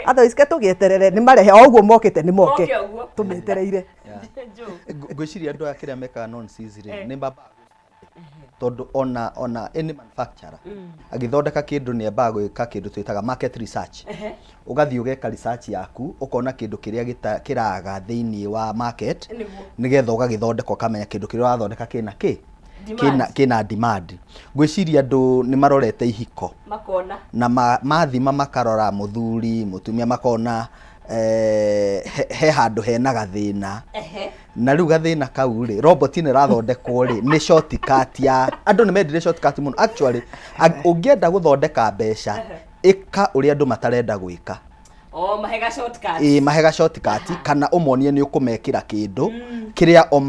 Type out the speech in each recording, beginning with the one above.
Atho iske tugieterere ni marehe oguo mokite ni moke tumetereire ngwiciria andu akiria meka nonsense ni baba tondu ona any manufacturer agithondeka kindu ni ambaga gwika kindu twitaga market research ugathii ugeka research yaku ukona kindu kiria kiraga thiini wa market nigetha ugagithondeka ukamenya kindu kiria urathondeka kina demand ngwiciria andu ni marorete ihiko makona na mathima makarora muthuri mutumia makona he handu hena gathina na riu gathina kau ri robot ni rathondekwo ri ni shortcut ya andu ni mendire shortcut muno actually ungienda guthondeka mbeca ika uri andu matarenda gwika mahega shortcut mahega shortcut kana umonie ni ukumekira kindu kiria o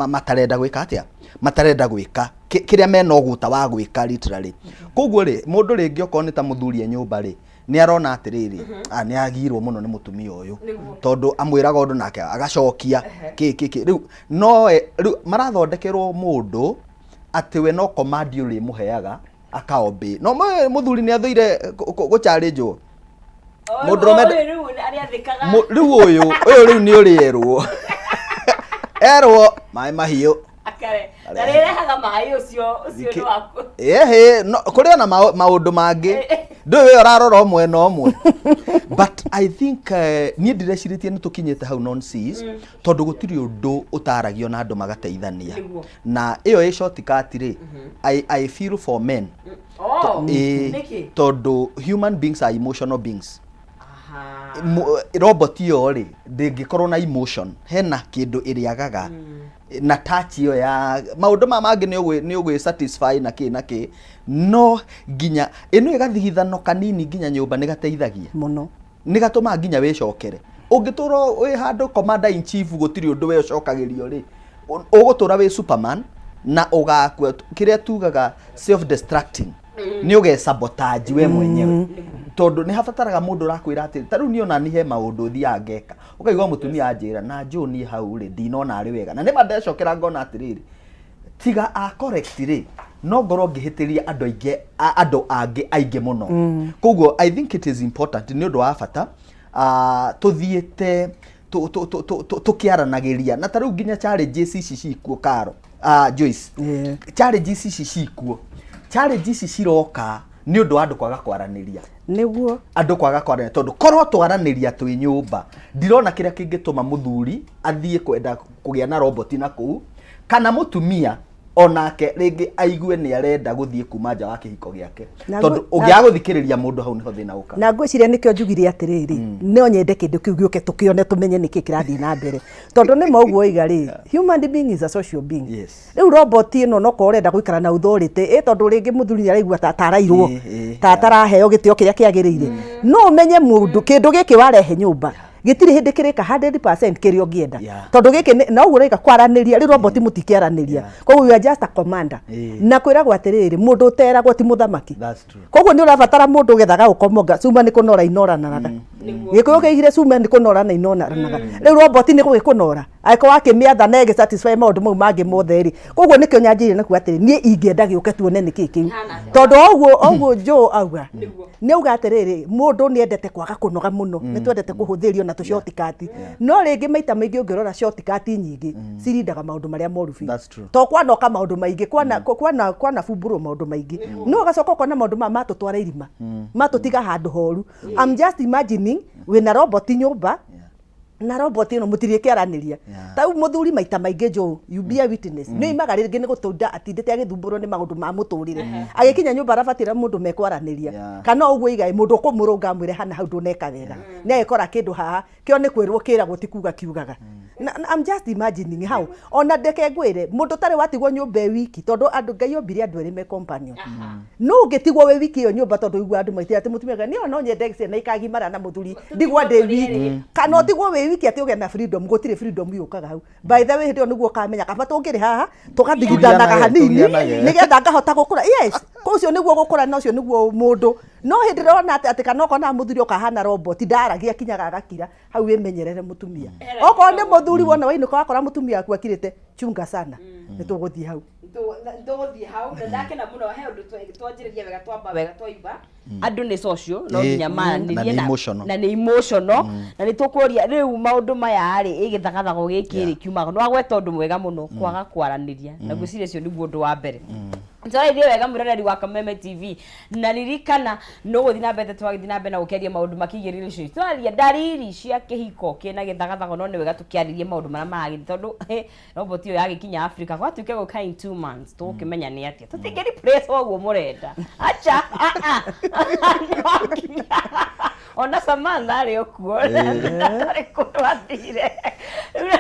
matarenda gwika atia matarenda gwika kiria mena uguta wa gwika literally koguo ri mundu ringi okoni ta muthuri nyumba ri ni arona atiriri ni agirwo muno ni mutumia uyu tondu amwiraga undu nake agacokia riu no riu marathondekerwo mundu ati we no command uri muheaga akaombe no muthuri ni athuire gucharinjwo mundu riu ari athikaga riu uyu riu ni urierwo erwo mai mahiu akare ndarehaga mai ucio ndo waku no kuri na maundu mangi ndu we urarora mwena omwe but I think ni ndireciretie ni tukinyete hau nonsense tondu gutiri undu utaragio na andu magateithania na iyo shortcut ri I feel for men tondu human beings are emotional beings robot yo ri ndingikorwo na emotion hena kindu iriagaga na touch yo ya maundu mangi ni ugwe satisfy na ki no ginya ino igathigithano kanini ginya nyumba ni gateithagia muno ni gatuma ginya wicokere ungituro wi handu commander in chief gutiri undu we ucokagirio ri ugutura wi superman na ugakua kiria tugaga self destructing ni uge sabotage we mwenyewe tondu ni habataraga mundu rakwira ati taru ni ona ni he maundu thia ngeka ukaigwa mutumia anjira na John hau ri ndinona ari wega na ni mandecokera ngona atiriri tiga a correct ri no ngoro ngihitiria andu ainge muno koguo I think it is important ni undu wa bata tuthiete tukiaranagiria na taru nginya challenges ici cikuo Karo Joyce challenges ici cikuo challenges ciroka ni undu andu kwaga kwaraniria niguo andu kwaga kwaraniria tondu korwo twaraniria twi nyumba ndirona kiria kingituma muthuri athie kwenda kugia na robot na kuu kana mutumia onake ringi aigue ni arenda guthie kuma nja wa kihiko giake tondu ungia guthikiriria mundu hau niho thina uka na ngwiciria nikio njugire atiriri no nyende kindu kiu gioke tukione tumenye niki kirathi na mbere tondu ni mauguo igari human being is a social being riu robot ino no ko urenda guikara na authority tondu ringi muthuri araigua tatarairwo tataraheo gitio kiria kiagirire no umenye mundu kindu giki warehe nyumba gitiri hindi kirika 100% kirio ngienda tondu giki no ureka kwaraniria ri robot mutikiaraniria koguo you are just a commander na kwira gwa atiriri mundu uteragwo ti muthamaki koguo ni urabatara mundu gethaga ukomonga cuma ni kunora inoranaga gikuyo kigire cuma ni kunora na inoranaga ri robot ni gugikunora aiko wakimiatha na ege satisfy maundu mau mangi mothe ri koguo nikio nyanjire na ku atiri ni ingienda giuke tuone niki kiu tondu oguo jo auga ni uga atiriri mundu ni endete kwaga kunoga muno ni twendete kuhuthirio na tu shortcut no ringi maita maingi ungirora shortcut nyingi cirindaga maundu maria moru fi to kwanoka maundu maingi kwana fumburo maundu maingi no gacoka kona maundu matutwara irima matutiga handu horu I'm just imagining wina robot nyumba na robot ino mutirie kiaraniria tau muthuri maita maingi jo you be a witness ni imaga ringi ni gutunda atindite agithumburo ni maundu ma muturire agikinya nyumba arabatira mundu mekwaraniria kana uguo igai mundu kumurunga mwire hana hau nduneka wega ni agikora kindu haha kio ni kwirwo kira gutikuga kiugaga I'm just imagining how ona ndeke ngwire mundu tari watigwo nyumba wiki tondu andu ngai ombire andu eri me companion no ngitigwo we wiki yo nyumba tondu igwa andu maitira ati mutumia ni ona nyende na ikagimara na muthuri ndigwa ndi wiki kana otigwo we wiki ati uge na freedom gutire freedom yukaga hau by the way ndio niguo kamenya kaba tungiri haha tugathigithanaga hanini nigetha ngahota gukura yes ko ucio niguo gukura na ucio niguo mundu no hindirona ati kana kona muthuri okahana robot ndaragia kinyaga agakira hau imenyerere mutumia oko ni muthuri wona wainuka wakora mutumia aku akirite chunga sana nituguthie hau nduguthie hau na ndake na muno he undu twanjiriria wega twamba wega twaimba andu ni social no nginya maniririe na ni emotional na ni tukuria riu maundu maya ari igithagathago gikiri kiumaga no agweta undu mwega muno kwaga kwaraniria na gwiciria cio niguo undu wa mbere Ntoithie wega murereri wa Kameme TV na ririkana no guthi na mbere twagithi na mbere na gukeria maundu makigie relationship twaria dariri cia kihiko kina githagathago no ni wega tukiaririe maundu mara magiri tondu robot iyo yagikinya Africa kwa tuke go kind 2 months tukimenya ni atia tutingeri press oguo murenda acha ona Samantha ari okuo ari kutwathire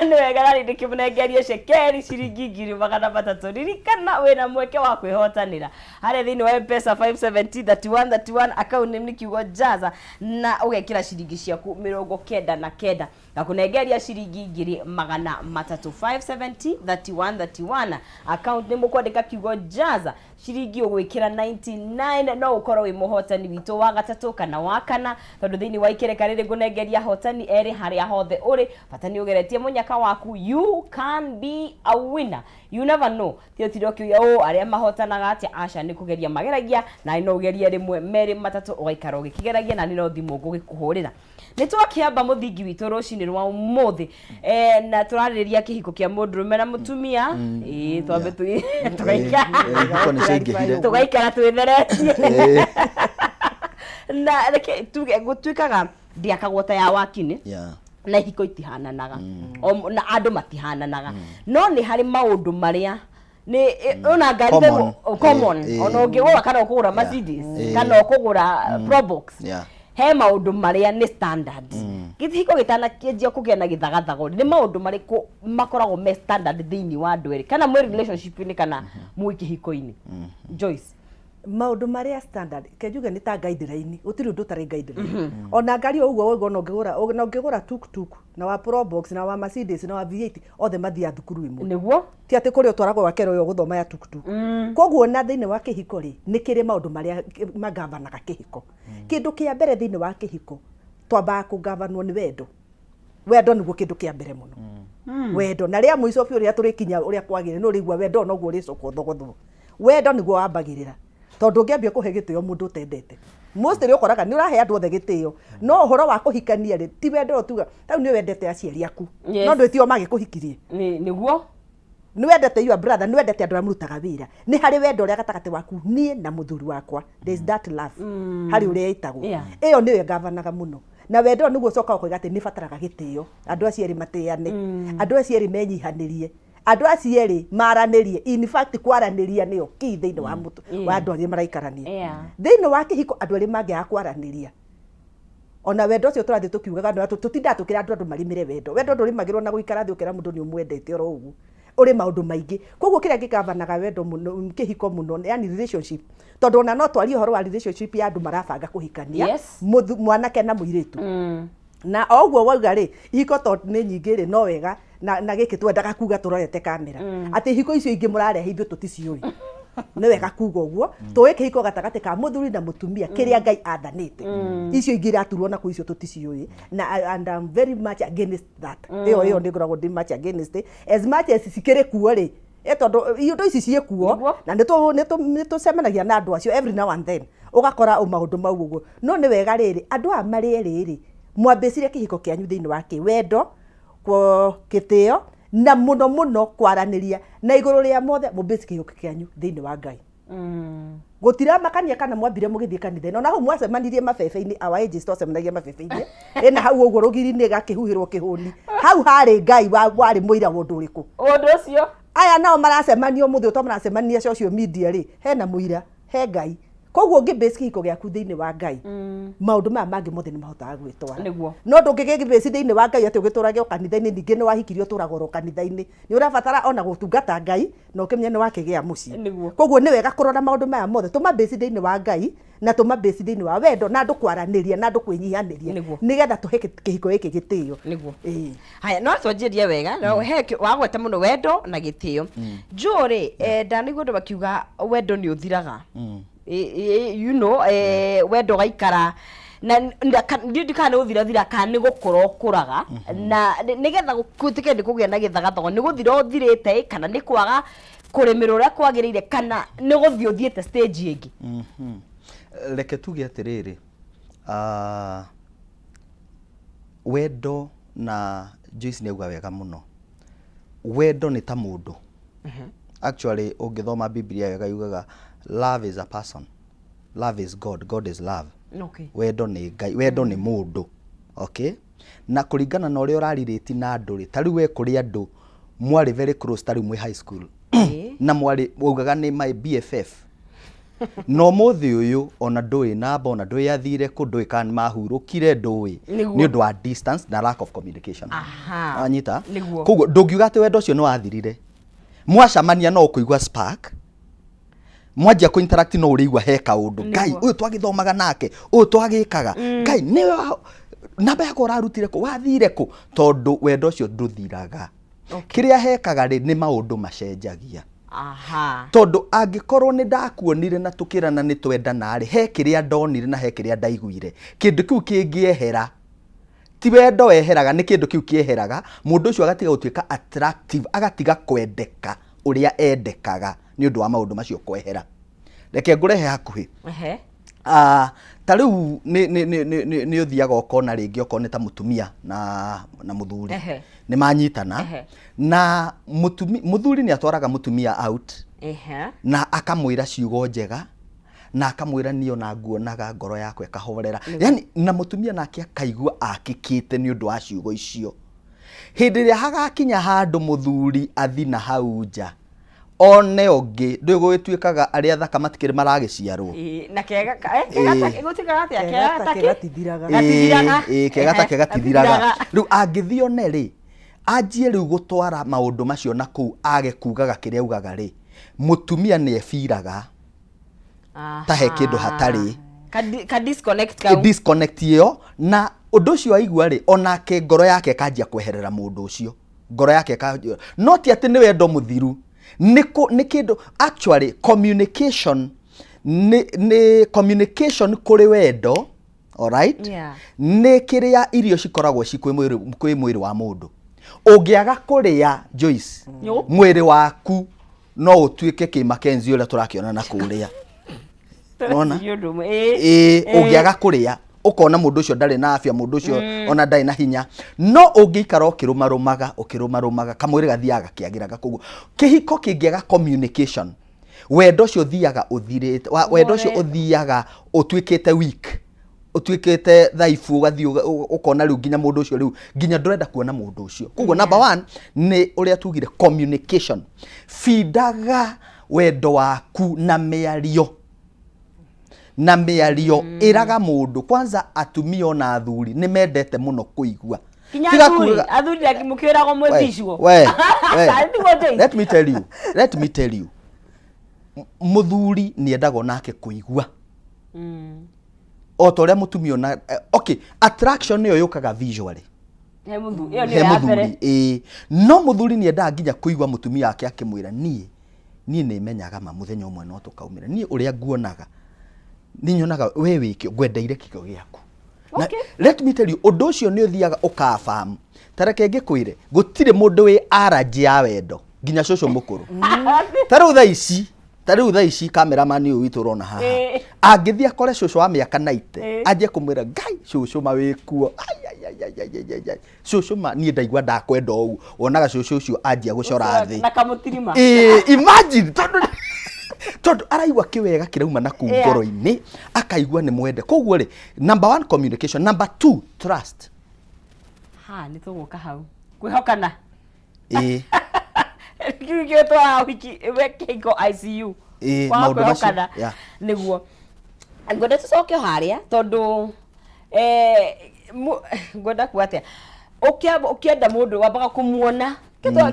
ni wega rari ndikimnengerie shekeri ciringi 300 ririkana wina mweke wa kwihotanira hari thini wa M-Pesa 5703131 account name ni kiugo jaza na ugekira ciringi ciaku 99 na kunengeria ciringi 300 account name kwandika kiugo jaza ciringi ugwikira 99 no ukorwo wi muhotani witu wa gatatu kana wa kana tondu thini wa ikereka riri kunengeria hotani eri haria hothe uri patani ugeretie munyaka waku you can be a winner you never know tio tirokiuya aria mahotanaga atia aca ni kugeria mageragia na no ugeria rimwe meri matatu ugaikara ugikigeragia na no thimu ngugikuhurira ni twakiamba muthingi witu rucini rwa umuthi na turariria kihiko kia mundurume na mutumia twambe tugaikara twitheretie na reke tuge gutwikaga ndiakagwota ya wakini na hiko itihananaga na andu matihananaga no ni hari maundu maria ni ona ngari common ona ungigura kana ukugura Mercedes kana ukugura Probox he maundu maria ni standard githiko gitana kienjia kugia na githagathago ni maundu mariku makoragwo me standard thini wa andu eri kana mwe relationship ni kana mwe kihiko-ini Joyce maundu maria standard kejuge ni ta guideline utiri undu tari guideline ona ngari uguo wewe ona ungigura tuk na wa Probox na wa Mercedes na wa V8 othe mathia thukuru imwe niguo ti ati kuri utwaragwo wakero yo guthoma ya tuk koguo na thini wa kihiko ri ni kiri maundu maria magavanaga kihiko kindu kia mbere thini wa kihiko twamba kugavanwo ni wendo niguo kindu kia mbere muno wendo na ria muico biu ria turikinya uria kwagire no rigwa wendo no guo ricoko thogothwo wendo niguo wambagirira tondu ngiambia kuhe gitio mundu utendete mostly ukoraga ni urahe andu othe gitio no uhoro wa kuhikania ri ti wendo tuga tau ni wendete aciari aku no ndwitio magikuhikirie niguo ni wendete your brother ni wendete andu amurutaga wira ni hari wendo uria gatagati waku nie na muthuri wakwa there is that love hari uria itagwo iyo niwe ngavanaga muno na wendo niguo coka ukoiga ati ni fataraga gitio andu aciari mateane andu aciari menyihanirie andu acieri maranirie in fact kwaraniria niyo ki thiini wa mutu wa andu aria maraikarania thiini wa kihiko andu aria mangiaga kwaraniria ona wendo cio turathi tukiugaga andu tutinda tukira andu marimire wendo ndurimagirwo na guikara thi ukira mundu ni umwendete oro ugu uri maundu maingi koguo kiria gikavanaga wendo muno kihiko muno yani relationship tondu ona no twari uhoro wa relationship ya andu marabanga kuhikania mwanake na muiritu na oguo wauga ri ihiko tondu ni nyingi ri no wega na giki twendaga kuga turorete kamera ati hiko icio ingi murarehe ithu tuticioi ni wega kuga uguo tuwike hiko gatagati ka muthuri na mutumia kiria Ngai athanite icio ingi raturwo na ku icio tuticioi na and I'm very much against that iyo ndi ngoragwo ndi much against as much as sikire kuo ri tondu indo ici cie kuo na ni tucemanagia na andu acio every now and then ugakora maundu mau uguo no ni wega riri andu a mari riri mwambicirie kihiko kianyu thiini wa wendo kwa kitio na muno kwaraniria na iguru ria mothe mubisi kihiko kianyu thiini wa Ngai gutira makania kana mwambire mugithie kanitha no naho mwacemanirie mabebe-ini awa ages tocemanagia mabebe-ini ena hau uguo rugiri-ini gakihuhirwo kihuni hau hari Ngai wari muira wondu uriku undu ucio aya nao maracemania muthi to maracemania social media ri hena muira he Ngai koguo ngibase kihiko giaku thiini wa Ngai maundu maya mangi mothe ni mahotaga gwitwara no ndungigibase thiini wa Ngai ati ugiturage o kanitha-ini ningi ni wahikirio turagoro kanitha-ini ni urabatara ona gutungata Ngai no kimenya ni wakigia mucii koguo ni wega kurora maundu maya mothe tumabase thiini wa Ngai na tumabase thiini wa wendo na andu kwaraniria na andu kwinyihaniria nigetha tuhe kihiko giki gitio haya no twanjirie wega no he wagweta muno wendo na gitio njuri ndaniguo ndu bakiuga wendo ni uthiraga you know wendo gaikara na ndikana uthira kana ni gukura ukuraga na nigetha gutike ndi kugia na githagatho ni guthira uthirite kana ni kwaga kuremerwo ria kwagiriire kana ni guthio thiete stage ingi. Reke tuge atiriri wendo na Joyce neuga wega muno. Wendo ni ta mundu. Actually ungithoma Biblia wega yugaga love is a person, love is God, God is love. Okay. Wendo ni Ngai, wendo ni mundu. Okay? Na kuringana na uria uraririti na nduri, ta riu we kuri andu mwari very close, ta riu mwe high school. Na mwari ugaga ni my BFF. No muthi uyu ona ndui namba ona ndui athire ku ndui kan mahurukire ndui ni undu wa distance na lack of communication. Anyita koguo ndungiuga ati wendo ucio no athirire. Mwacamania no kuigua spark, mwanjia ku interact no urigwa he kaundu Ngai uyu twagithomaga nake uyu twagikaga Ngai ni namba yako rarutire ku wathire ku tondu wendo ucio nduthiraga. Kiria hekaga ri ni maundu macenjagia. Tondu angikorwo ni ndakuonire na tukirana ni twendana ri he kiria ndonire na he kiria ndaiguire kindu kiu kingiehera ti wendo weheraga ni kindu kiu kieheraga mundu ucio agatiga gutuika attractive agatiga kwendeka uria endekaga ni undu wa maundu macio kwehera. Reke ngurehe hakuhi ta riu ni uthiaga ukona ringi ukona ta mutumia na muthuri ni manyitana na muthuri ni atwaraga mutumia out na akamwira ciugo njega na akamwira niyo na nguonaga ngoro yakwe kahorera, yani na mutumia nake akaigua akikite ni undu wa ciugo icio. Hindi ria hagakinya handu muthuri athi na hau nja one ongi ndu gwituikaga aria thaka matikiri maragiciarwo na kega gutika gati kega kegatithiraga riu angithione ri anjie riu gutwara maundu macio na kuu age kugaga kiria ugaga ri mutumia ni efiraga ta he kindu hatari ka disconnect yo na undu ucio aigua ri onake ngoro yake kanjia kweherera mundu ucio ngoro yake not ati ni wendo muthiru ni kindu actually communication ni communication kuri wendo, all right, ni kiria irio cikoragwo cikwi mwiri wa mundu. Ungiaga kuria Joyce mwiri waku no utuike ki Mackenzie uria turakiona na kuria ona ungiaga kuria ukona mundu ucio ndari na afya mundu ucio ona ndari na hinya no ungiikara ukirumarumaga kamwiri gathiaga kiagiraga koguo kihiko kingiaga communication wendo ucio thiaga uthirite wendo ucio uthiaga utuikite weak utuikite dhaifu gathi ukona riu nginya mundu ucio riu nginya ndurenda kuona mundu ucio koguo number 1 ni uria tugire communication fidaga wendo waku na miario iraga mundu kwanza atumia na athuri ni mendete muno kuigua athuri akimukirago mwithicwo let me tell you muthuri ni endago nake kuigua otoria mutumia na okay attraction niyo yukaga visually he muthuri no muthuri ni endaga nginya kuigua mutumia yake akimwira nie ni menyaga ma muthenya umwe no tukaumira nie uria nguonaga ni nyonaga we wikio ngwendeire kiko giaku. Okay. Let me tell you undu ucio ni uthiaga ukafahamu tareke ngikwire gutire mundu wi araji ya wendo nginya coco mukuru tariu tha ici cameraman uyu witu urona haha angithia kore coco wa miaka 90 aje kumwira Ngai coco mawikuo coco ma ni ndaigua ndakwenda ou wonaga coco ucio anjia gucora thi na kamutirima imagine tondu araigua kiwega kirauma na ku ngoro-ini akaigua ni mwende koguo ri number 1 communication, number 2 trust. Ni tuguka hau kwihokana kigio twa wiki wekiko ICU maundu macio niguo ngwenda tucoke haria tondu ngwenda kuatia ukienda mundu wambaga kumuona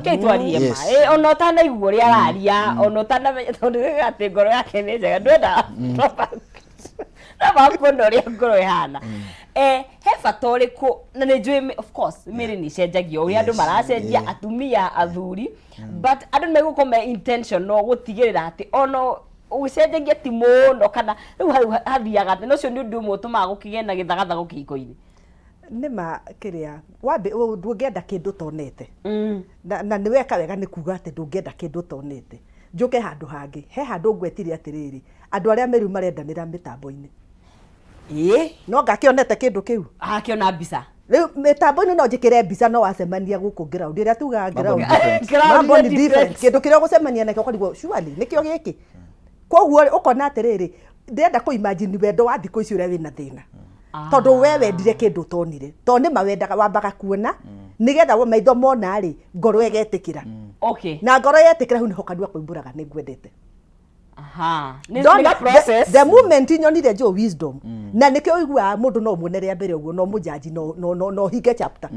ketwarie ma ona utanaigua ria araria ona utanamenya tondu ati ngoro yake ni njega ndwenda na kuona uria ngoro ihana he bata uriku na ni njui of course miri ni cenjagia uria andu maracenjia atumia athuri but andu megukome intention no gutigirira ati ono ucenjagia ti muno kana riu hau hathiaga no cio ni undu mutu ma gukigena githagatha gukiko-ini nima kiria wambe ndungienda kindu tonete na ni weka wega ni kuga ati ndungienda kindu tonete njuke handu hangi he handu ngwetire atiriri andu aria meru marendanira mitambo-ini no ngakionete kindu kiu akiona mbica riu mitambo-ini no njikire mbica no wacemania guku ground iria tuga ground mambo ni different kindu kiria gucemania nakio korigwo surely nikio giki koguo ukona atiriri ndenda ku imagine wendo wa thikũ ici uria wina thina tondu we wendire kindu tonire to ni mawendaga wambaga kuona nigetha wa maitho mona ri ngoro egetikira okay na ngoro yetikira hu niho kanua kuimburaga ni ngwendete niga process the moment nyonire jo wisdom na nikio igua mundu no muonere mbere uguo no mujaji no hige chapter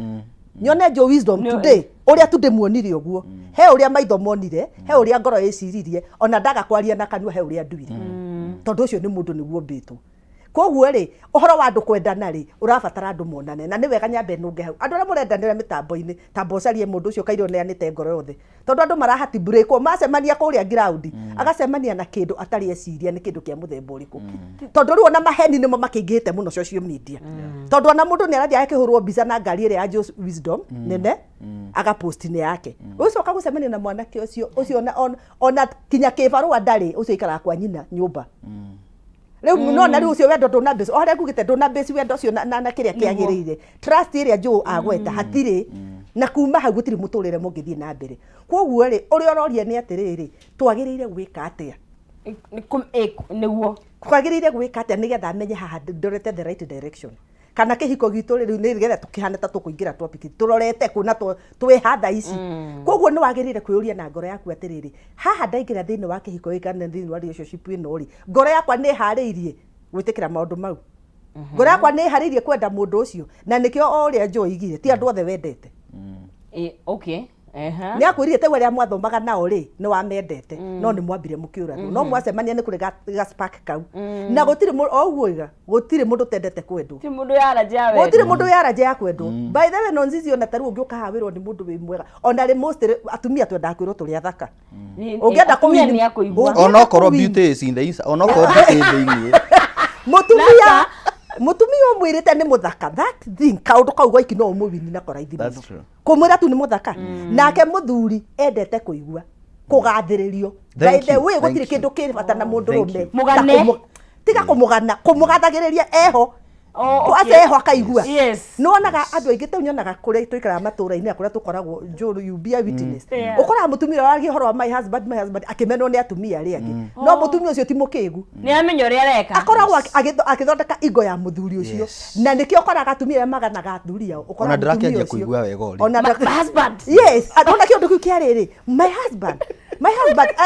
nyone jo wisdom today uria tu ndimuonire uguo he uria maitho monire he uria ngoro iciririe ona ndaga kwaria na kanua he uria nduire tondu ucio ni mundu niguo mbitwo koguo ri uhoro wa andu kwendana ri urabatara andu monane na ni wega nyambe nunge hau andu aria murendanira mitambo-ini tambo carie mundu ucio kairo neanite ngoro yothe tondu andu marahati break o macemania kuria ground agacemania na kindu atari eciria ni kindu kia muthemba uriku tondu riu ona maheni nimo makingite muno social media tondu ona mundu ni arathia akihurwo mbica na ngari ria ya wisdom nene aga post ni yake ucio kagucemania na mwanake ucio ona kinya kibarua ndari ucio ikara kwa nyina nyumba riu no na riu ucio wendo ndona base oria ngugite ndona base wendo ucio na kiria kiagirire trust iria jo agweta hatiri na kuma hau gutiri muturire mungithie na mbere koguo ri uria ororia ni atiriri twagirire gwika atia niguo twagirire gwika atia nigetha amenye haha ndorete the right direction kana kihiko gitu riu ni getha tukihana ta tukuingira topic turorete kuna twi hatha ici koguo ni wagirire kwiuria na ngoro yaku atiriri haha ndaingira thiini wa kihiko kana thiini wa relationship ino ri ngoro yakwa ni hariirie gwitikira maundu mau ngoro yakwa ni hariirie kwenda mundu ucio na nikio uria jo igire ti andu othe wendete okay ni akwirire te weria mwathomaga nao ri ni wamendete no ni mwambire mukiurana no mwacemania ni kuri ga spark kau na gutiri oguo iga gutiri mundu tendete kwendwo ti mundu yaraja we gutiri mundu yaraja ya kwendwo by the way no nzizi ona taru ungiuka hawirwo ni mundu wi mwega ona ri most atumia twenda kwirwo turi athaka ungienda kumia ni akuigua ona korwo beauty is in the inside ona korwo beauty is in the mutumia umwirite ni muthaka that thing kaundu kau gwa iki no umuwini na koraithi muno kumwira tu ni muthaka nake muthuri endete kuigua kugathiririo by the way gutiri kindu kibata na mundu rume mugane tiga kumugathagiriria eho Kwase eho akaigua nonaga andu aingi tu nyonaga kuria tuikara matura-ini akuria tukoragwo njuru you be a witness ukora mutumia wagi horo wa my husband akimenwo ni atumia ari angi no mutumia ucio ti mukigu ni amenya uria areka akoragwo akithondeka igo ya muthuri ucio na nikio ukoraga atumia maganaga athuri yao ukora ndirakianjia kuigua wega uri ona husband ona kiondu kiu kiariri my husband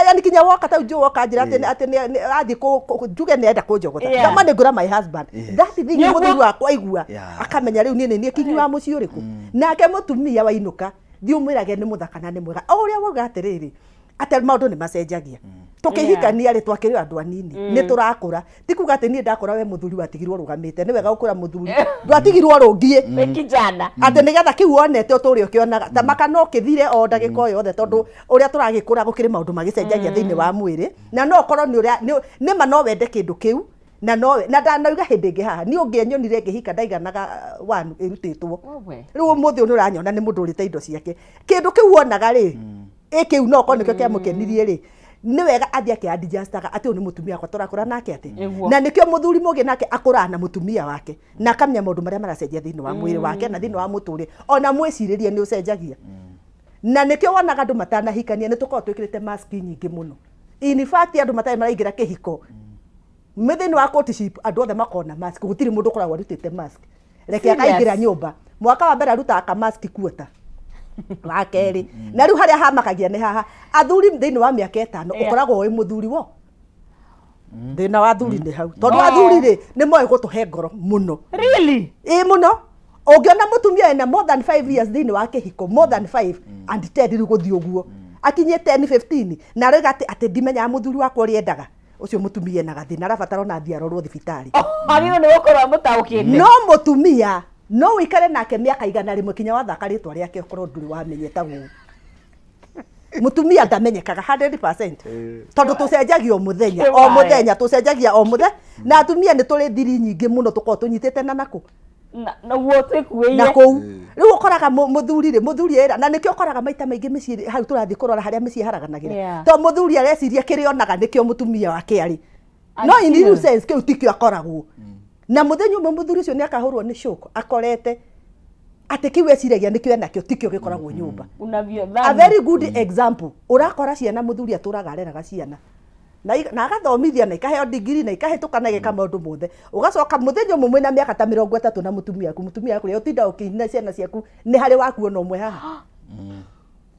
yani kinya woka ta ujo woka njira ati athi ku njuge ni enda kunjogotha ndama ni ngura my husband that thing muthuri wakwa igua akamenya riu ni kinyi wa muci uriku nake mutumia wainuka thiumwirage ni muthaka na ni mwega uria woga atiriri ate maundu ni macenjagia tukihikania ri twakiri andu anini ni turakura tikuga ati ni ndakora we muthuri watigirwo rugamite ni wega gukura muthuri ndwatigirwo rungie kijana ati nigetha kiu wonete uturi ukionaga tamaka no kithire o ndagika o yothe tondu uria turagikura gukiri maundu magicenjagia thiini wa mwiri na no korwo ni uria ni ma no wende kindu kiu na no na ndanauga hindi ngi haha ni ungianyonire ngihika ndaiganaga wanu irutitwo riu muthi unu uranyona ni mundu urite indo ciake kindu kiu wonaga ri kiu no korwo nikio kiamukenirie ri ni wega athia ke adjustaga ati ni mutumia wakwa turakura nake ati na nikio muthuri mugi nake akura na mutumia wake na akamenya maundu maria maracenjia thiini wa mwiri wake na thiini wa muturi ona mwiciririe ni ucenjagia na nikio wonaga andu matanahikania ni tukorwo twikirite mask nyingi muno in fact andu matari maraingira kihiko mithini wa courtship andu othe makona mask gutiri mundu ukoragwo arutite mask reke akaingira nyumba mwaka wa mbere arutaga ka mask kuota wa keri na riu haria hamakagia ni haha athuri thiini wa miaka 5 ukoragwo wi muthuri wo thina wa athuri ni hau tondu athuri ri ni moe gutuhe ngoro muno really muno ungiona mutumia ena more than 5 years thiini wa kihiko more than 5 and 10 riu guthii uguo akinye 10 15 na riga ati ndimenya muthuri wakwa riendaga ucio mutumia na gathina arabatara na thia rorwo thibitari arino ni gukorwo mutaukite no mutumia no wikare nake miaka igana rimwe kinya wathaka ritwa riake ukorwo nduri wamenyeta gu mutumia ndamenyekaga 100% tondu tucenjagia o muthenya tucenjagia o muthenya na atumia ni turi thiri nyingi muno tuko tunyitite na naku na guo twikuire na kou riu ukoraga muthuri era na nikio ukoraga maita maingi micii hau turathi kurora haria micii haraganagira to muthuri areciria kirionaga nikio mutumia wake ari no in real sense kiu tikio akoragwo na muthenya umwe muthuri ucio ni akahurwo ni shock akorete ati kiu eciragia nikio enakio tikio gikoragwo nyumba a very good example urakora ciana muthuri aturaga areraga ciana na agathomithia na ikaheo degree na ikahetũkana igeka maũndũ mothe ugacoka muthenya ũmwe mwĩna mĩaka ta 30 na mutumia yaku rĩa ũtinda ũkĩina ciana ciaku nĩ harĩ wakuona ũmwe haha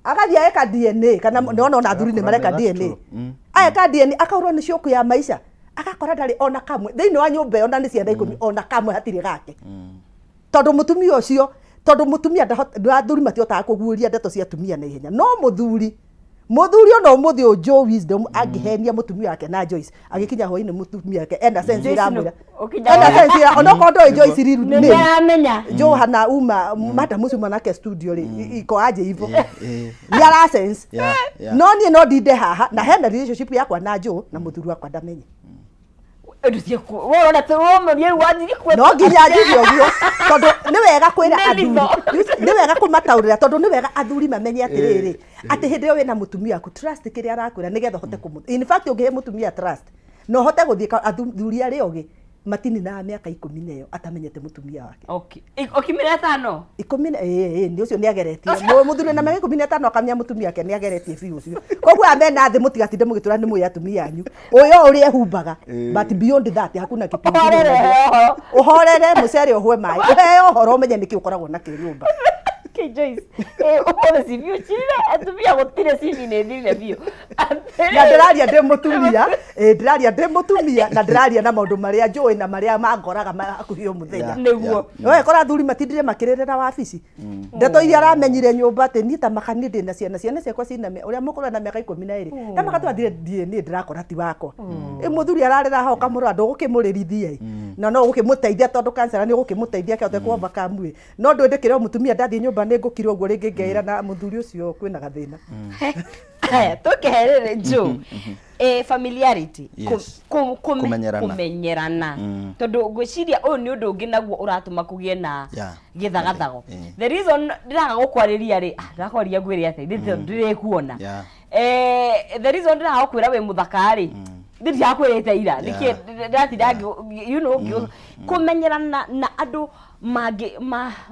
agathia eka DNA kana ona athuri nĩ mareka DNA eka DNA akaurwo nĩ shoku ya maisha agakora ndarĩ ona kamwe thĩinĩ wa nyũmba ona nĩ ciana 10 ona kamwe hatirĩ gake tondũ mutumia ũcio athuri matihotaga kũguũria ndeto cia atumia na ihenya no muthuri ona umuthi o Joe Wisdom angihenia mutumia wake na Joyce agikinya hoini mutumia wake enda sense iramwira ona kondo Joyce riru ni amenya Joe hana uma madam musu manake studio ri iko aje hivyo ni ara sense no ni no dide haha na hena relationship yakwa na Joe na muthuri wakwa ndamenye nducie ku wona tuomo ni wathiri ku no nginya njithio gio tondu ni wega kwira athuri ni wega kumataurira tondu ni wega athuri mamenye atiriri ati hindi wina mutumia waku trust kiria arakwira nigetha hote kumu in fact ungihe mutumia trust no hote guthika athuri ari ogi matini na miaka 10 nayo atamenyete mutumia wake okay okimira 5 10 ni ucio ni ageretie muthuri na miaka 15 akamenya mutumia wake ni ageretie biu ucio koguo amena thi mutigatinde mugitura ni muya atumia anyu uyo uri ehumbaga but beyond that hakuna kitu uhorere mucere uhwe mai uheo horo umenye niki ukoragwo na kinyumba Joyce upone si view chile atumia gutire sini ne thire view na ndiraria ndi mutumia na ndiraria na maundu maria njui na maria mangoraga hakuhio muthenya niguo we kora athuri matindire makirerera wabici ndeto iria aramenyire nyumba ati ni ta makani ndi na ciana ciakwa cina uria mukura na miaka 12 ta makatwathire DNA ndirakora ti wakwa muthuri ararera ho kamura ndugukimurithia no gukimuteithia tondu cancer ni gukimuteithia kiote kwamba kamwe no ndwendekire mutumia ndathi nyumba ni ngukire uguo ringi ngeira na muthuri ucio kwina gathina tukeherere Joe familiarity kumenyerana tondu gwiciria uyu ni undu ungi naguo uratuma kugie na githagathago the reason ndiraga gukwariria ri ndakwaria ngwire ati ndirekuona the reason ndiraga gukwira we muthaka ri ndirakwirite ira niki ndatinda you know kumenyerana na andu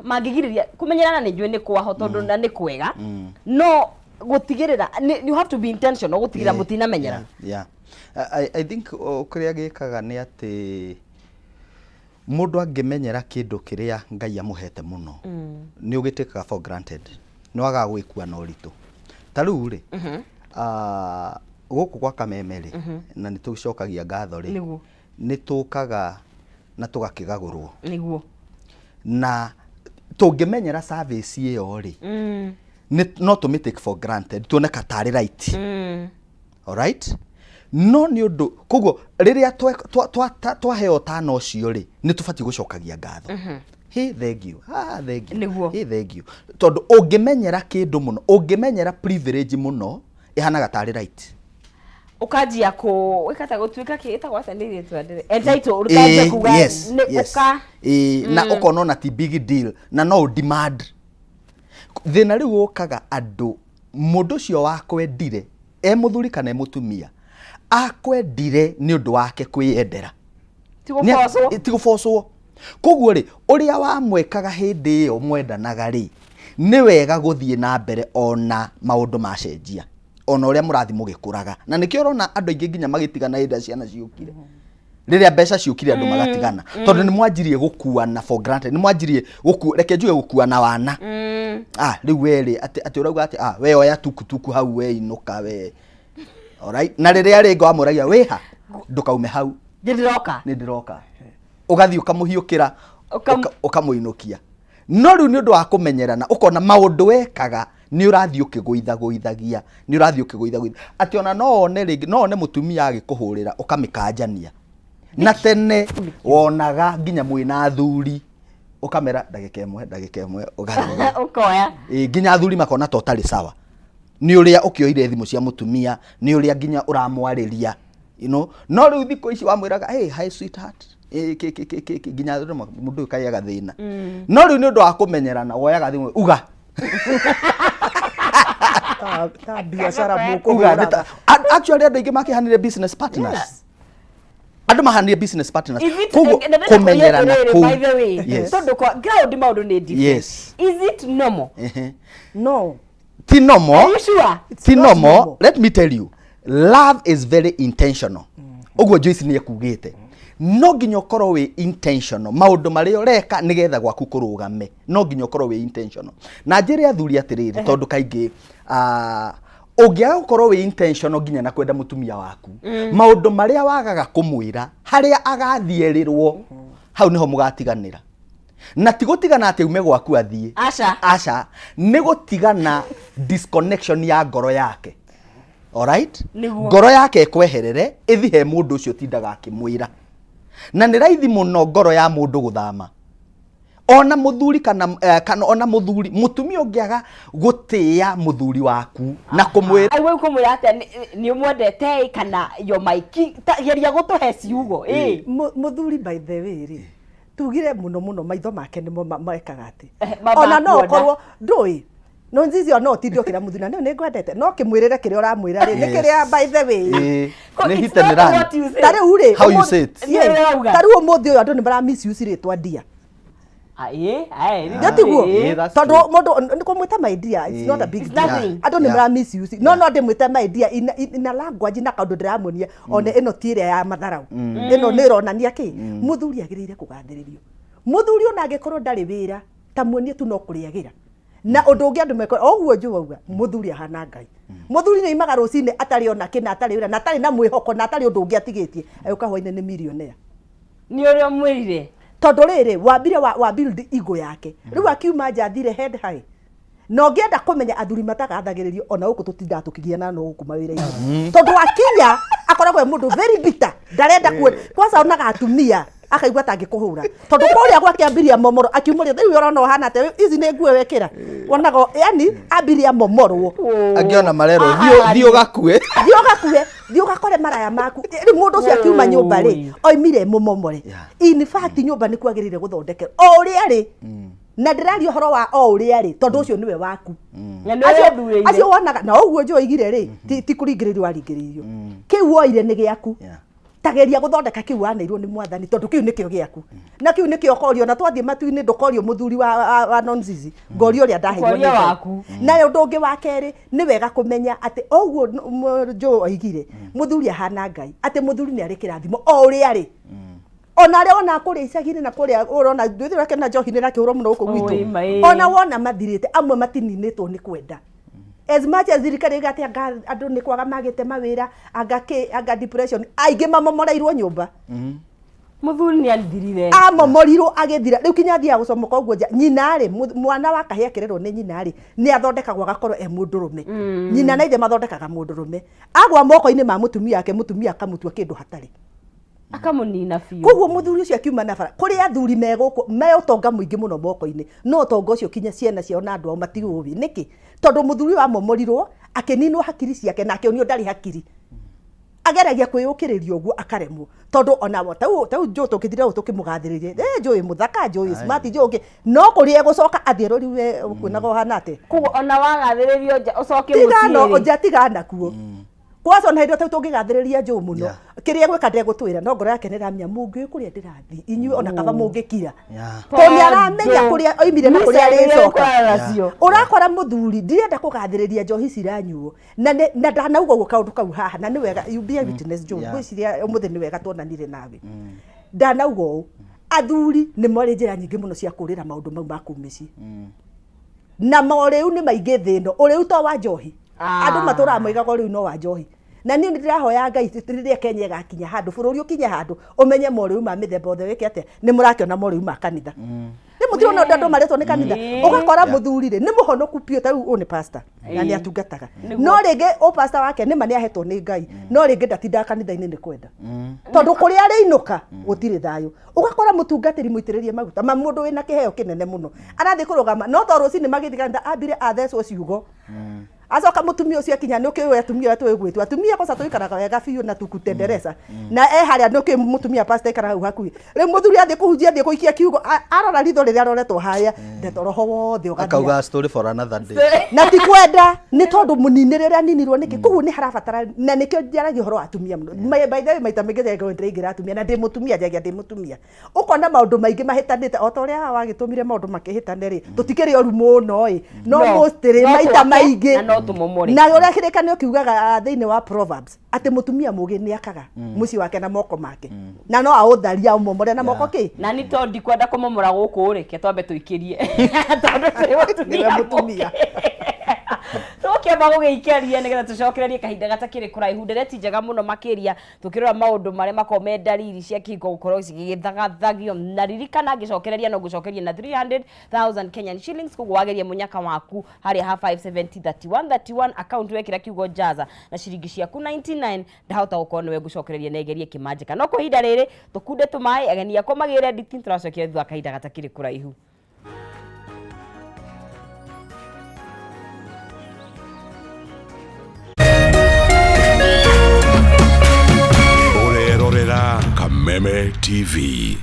magigiriria kumenyerana ni njui ni kwaho tondu na ni kwega no gutigirira you have to be intentional gutigira mutina menyera I think kuria gikaga ni ati mundu angimenyera kindu kiria Ngai amuhete muno ni ugitikaga for granted ni waga gwikua na uritu ta riu ri guku kwa kamemeri na ni tucokagia ngatho ri ni tukaga na tugakigagurwo niguo na tungimenyera service iyo ri not to take for granted tuoneka tari right all right no ni undu koguo riria twaheo tano ucio ri ni tubati gucokagia ngatho hey thank you hey thank you tondu ungimenyera kindu muno ungimenyera privilege muno ihanaga tari right ukajia ko wikata gutwika kiita gwatanire twandire entitle urukajia kuga uka na ukono na ti big deal na no demand thina riu ukaga andu mundu cio wakwendire muthuri kana mutumia akwendire ni undu wake kwiyendera tigufocwo koguo ri uria wamwekaga hindi iyo mwendanaga ri ni wega guthie na mbere ona maundu macenjia ona uria murathi mugikuraga na nikio urona andu aingi nginya magitigana hinda ciana ciukire riria mbeca ciukire andu magatigana tondu ni mwanjirie gukuana for granted ni mwanjirie reke njuge gukuana wana riu weri ati urauga ati we oya tukutuku hau we inuka we alright na riria ringi wamuragia wiha ndukaume hau ni ndiroka ugathi ukamuhiukira ukamuinukia no riu ni undu wa kumenyerana ukona maundu wekaga ni urathi ukiguithaguithagia ni urathi ukiguithaguitha ati ona no one mutumia agikuhurira ukamikanjania na tene wonaga nginya mwina athuri ukamera ndagika imwe ugathi ukoya nginya athuri makona totali sawa nĩ ũrĩa ũkĩoire thimũ cia mũtumia, nĩ ũrĩa nginya ũramwarĩria, you know. No rĩu thikũ ici wamwĩraga hey hi sweetheart, nginya mũndũ ũyũ kaiaga thĩna. No rĩu nĩ ũndũ wa kũmenyerana woyaga thimũ uga ta biashara mũkũhũra. Actually andũ aingĩ makĩhanire business partners. Andũ mahanire business partners. Kũmenyerana kũu. By the way, so ground maũndũ nĩ different. Yes. Is it normal? No. Ti normal. Are you sure? Ti normal. Let me tell you. Love is very intentional. Ũguo Joyce nĩ ekugĩte. No nginya ũkorwo wĩ intentional. Maũndũ marĩa ũreka nĩgetha gwaku kũrũgame. No nginya ũkorwo wĩ intentional. Na njĩra athuri atĩrĩrĩ tondũ kaingĩ ũngĩaga gũkorwo wĩ intentional nginya na kwenda mũtumia waku. Maũndũ marĩa wagaga kũmwĩra harĩa agathierĩrwo hau niho mũgatiganĩra. Na ti gũtigana atĩ ume gwaku athiĩ. Aca nĩ gũtigana disconnection ya ngoro yake. Alright? Ngoro yake ekweherere ĩthi he mũndũ ũcio tindaga akĩmwĩra. Na nĩ raithi mũno ngoro ya mũndũ gũthama. Ona mũthuri kana ona mũthuri mũtumia ũngĩaga gũtĩa mũthuri waku na kũmwĩra ai wewe kũmwĩra atĩ nĩ ũmwendete kana yo maiki geria gũtũhe ciugo mũthuri by the way ri tugire mũno maitho make nĩmo mekaga atĩ ona no korwo ndũĩ no nzizi no ti ndokira muthina nĩ ngwendete no kimwirire kire uramwira ri nĩ kire by the way nĩ hitenera tari ure how you say it tari umuthi uyu andu ni bara misuse ritwa ndia Jatiguo tondu mundu nikumwita my dear it's not a big deal andu ni bara misuse no ndimwite my dear ina language na kaundu ndiramunia ona ino tire ya matharau ino ni ronania ki muthuri agirire kugathiririo muthuri ona angikorwo ndari wira ta muonie tu no kuriagira na undu ungi andu meko oguo njugauga muthuri ahana ngai muthuri ni imaga rucine atari ona kina atari wira na atari na mwihoko na atari undu ungi atigitie ayuka hoine ni millionaire ni uria mwirire tondu riri wambire wa build ego yake riu akiuma njathire head high no ngienda kumenya athuri matagathagiririo ona guku tutinda tukigiana no guku mawira-ini tondu akinya akoragwo mundu very bitter ndarenda kwanza onaga atumia akaigua tangikuhura tondu kuria gwakiambiria momoro akiumaria riu urona uhana ate ici ni nguo wekira wonago yani ambiria momorwo angiona marero thio gakue thio gakore maraya maku riu mundu ucio akiuma nyumba ri oimire mumomore in fact nyumba ni kwagirire guthondekera o uria ri na ndirario horo wa o uria ri tondu ucio niwe waku acio wonaga na uguo njoigire ri ti kuringiririo waringiririo kiu woire ni giaku tageria guthondeka kiu waneirwo ni mwathani tondu kiu nikio giaku na kiu nikio korio na twathie matu-ini ndukorio muthuri wa nonzizi ngorio uria ndaheirwo ni waku na undu ungi wa keri ni wega kumenya ati oguo jo oigire muthuri ahana ngai ati muthuri ni ari kirathimo o uria ri ona ria ona kuria icagini na kuria urona ndwithira rake na njohi ni rake uro muno guku gwitu ona wona mathirite amwe matininitwo ni kwenda as much as thirikari igati andu ni kwaga magite mawira anga depression aingi mamomoreirwo nyumba muthuri ni athirire amomorirwo agithira riu kinya thia gucomoka uguo nyina ri mwana wa kahia kirerwo ni nyina ri ni athondekagwo agakorwo mundurume nyina na ithe mathondekaga mundurume agwa moko-ini ma mutumia yake mutumia akamutua kindu hatari akamunina fiu koguo muthuri ucio akiuma na bara kuri athuri meguku me utonga muingi muno moko-ini no utonga ucio kinya ciana ciao na andu ao matiuwi niki tondu muthuri wa momorirwo akininwo hakiri ciake na akionio ndari hakiri ageragia kwiyukiririo uguo akaremwo tondu ona tau jo tukithira tukimugathiririe jo muthaka jo smart jo no kuri egucoka athiero riwe kwinago hanate kugo ona wagathiririo ucoke muciiri tigano njatigana kuo kwazo na hindo tungigathiriria jo muno kiria gwika ndegutwira no ngoro yake niramya mungi kuria ndirathi inyue ona kaba mungikira toni aramenya kuria oimire na kuria ricoka urakora muthuri ndirenda kugathiriria njohi ciranyuo na ndanauga gukaundu kau haha na ni wega you be a witness jo gwiciria umuthi ni wega tuonanire nawe ndanauga u athuri ni mori njira nyingi muno cia kurira maundu mau ma kumicii na moriu ni maingi thino uriu to wa njohi andu matura moigago riu no wa njohi na ni ndirahoya ngai tiririe Kenya gakinya handu bururi ukinye handu umenye moriu ma mithemba othe wiki ate ni murakiona moriu ma kanitha ni mutirona ndandu maretwo ni kanitha ugakora muthuri ri ni muhonoku pio ta riu ni pastor na ni atungataga no ringi o pastor wake ni mani ahetwo ni ngai no ringi ndatinda kanitha-ini ni kwenda tondu kuria ari inuka gutire thayo ugakora mutungatiri muitiririe maguta ma mundu wina kiheo kinene muno arathi kurugama no to ruci ni magithigana ambire athecwo ciugo acoka mutumia ucio akinya nuki we atumia wetu wigwitu atumia kosa tuikaraga wega biu na tukutendereza na haria nuki mutumia pastor ikara hau hakui ri muthuri athie kuhunjia athie kuikia kiugo arora ritho riria aroretwo haya ndeto roho wothe ugathia akauga story for another day na ti kwenda ni tondu munini riria ninirwo niki kugu ni harabatara na nikio njaragia horo atumia muno by the way maita mingi thego ndiraingira atumia na ndi mutumia njagia ndi mutumia ukona maundu maingi mahitanite o ta uria hawa wagitumire maundu makihitane ri tutikiri oru muno no mostly maita maingi na uria kirikanio kiugaga thiini wa Proverbs ati mutumia mugi ni akaga muci wake na moko make na no autharia umomore na moko ki na ni to ndikwenda kumomora guku ri ke twambe tuikirie tondu turi mutumia tukiamba gugiikeria nigetha tucokererie kahinda gatakiri kuraihu ndereti njega muno makiria tukirora maundu maria makome ndariri cia kiko gukorwo cigithagathagio na ririkana ngicokereria no gucokeria na 300,000 Kenyan shillings kugu wageria munyaka waku hari ha 5703131 account wekira kiugo jaza na ciringi ciaku 99 ndahota gukorwo niwe gucokereria na igerie kimanjika no kuhinda riri tukunde tumai ageni akwa magire editing turacokeria thutha kahinda gatakiri kuraihu. Kameme TV.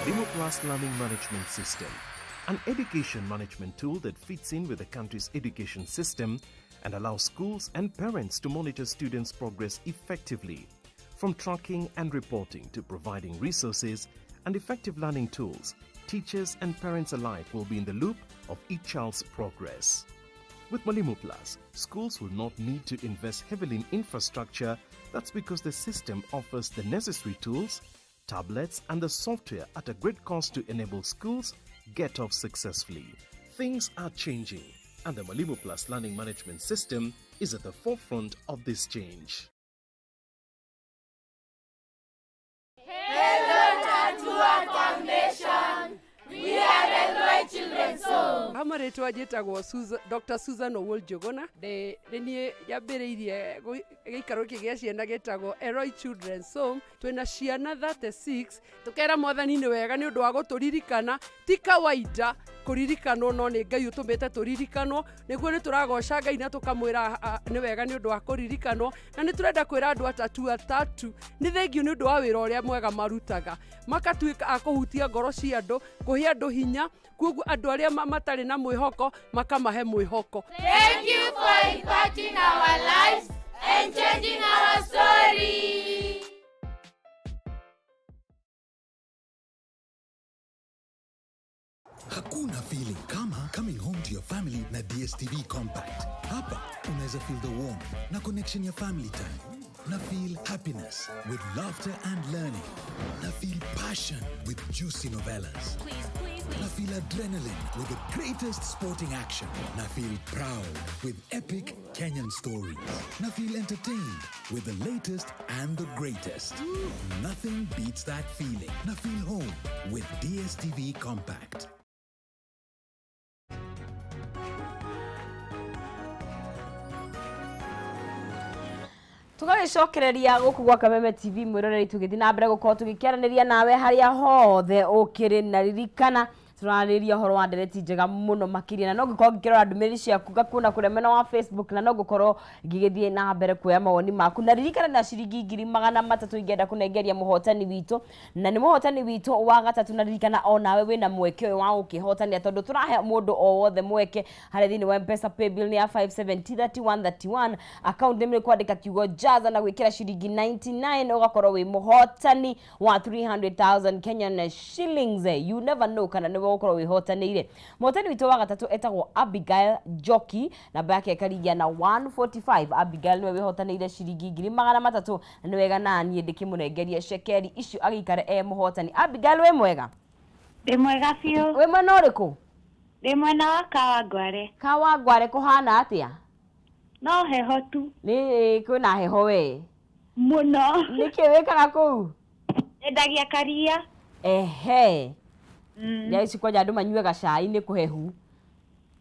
Limuplus Learning Management System, an education management tool that fits in with the country's education system and allows schools and parents to monitor students' progress effectively. From tracking and reporting to providing resources and effective learning tools, teachers and parents alike will be in the loop of each child's progress. With Mwalimu Plus, schools will not need to invest heavily in infrastructure. That's because the system offers the necessary tools, tablets, and the software at a great cost to enable schools get off successfully. Things are changing, and the Mwalimu Plus Learning Management System is at the forefront of this change. Hello, Tatua Foundation. We are Elroy Children's Home. Amaretwa njĩtagwo Dr. Susan Owuor Njuguna nĩ niĩ yambĩrĩirie gĩikaro gĩa ciana gĩtagwo Elroy Children's Home. Twĩna ciana 36 tũkera Mwathani nĩ wega nĩ ũndũ wa gũtũririkana ti kawaida kũririkanwo no nĩ Ngai ũtũmĩte tũririkanwo nĩguo nĩ tũragoca Ngai na tũkamwĩra nĩ wega nĩ ũndũ wa kũririkanwo na nĩ tũrenda kwĩra andũ atatu nĩ thengiũ nĩ ũndũ wa wĩra ũrĩa mwega marutaga makatuĩka a kũhutia ngoro cia andũ kũhe andũ hinya koguo andũ arĩa matarĩ na mwĩhoko makamahe mwĩhoko. Thank you for impacting our lives and changing our story. Hakuna feeling kama coming home to your family na DSTV Compact. Hapa unaweza feel the warmth na connection ya family time. Na feel happiness with laughter and learning. Na feel passion with juicy novellas. Na feel adrenaline with the greatest sporting action. Na feel proud with epic Kenyan stories. Na feel entertained with the latest and the greatest. Nothing beats that feeling. Na feel home with DSTV Compact. tugagicokereria guku gwa Kameme TV mwiroreri tugithi na mbere gukorwo tugikiaraniria nawe haria hothe ukiri na ririkana turarĩria horo wa ndereti njega muno makiria na no ngĩkorwo ngĩkĩrora ndũmĩrĩri ciaku ngakuona kũrĩa mwena wa Facebook na no ngũkorwo ngĩgĩthiĩ na mbere kuoya mawoni maku na ririkana na ciringi 300 ingĩenda kũnengeria mũhotani witũ na nĩ mũhotani witũ wa gatatũ na ririkana onawe wĩna mweke ũyũ wa gũkĩhotania tondũ tũrahe mũndũ o wothe mweke harĩ thĩinĩ wa M-Pesa paybill nĩ ya 5703131 account nĩ kwandĩka kiugo jaza na gwĩkĩra ciringi 99 ũgakorwo wĩ mũhotani wa 300,000 Kenyan shillings. You never know kana nĩ ukorwo wihotanĩire. Mũhotani witũ wa gatatũ etagwo Abigail Joki namba yake ĩkaringia na 145. Abigail nĩwe wihotanĩire ciringi 300 na nĩ wega na niĩ ndĩkĩmũnengeria cekeri icio agĩikare mũhotani. Abigail wĩ mwega? Ndĩ mwega biũ. Wĩ mwena ũrĩkũ? Ndĩ mwena wa Kawangware. Kawangware kũhana atĩa? No heho tu. Nĩ kwĩna heho we? Mũno. Nĩkĩ wĩkaga kũu? Endagia karia. Ehe. ya ici kwa andu manyuaga cai ni kuhehu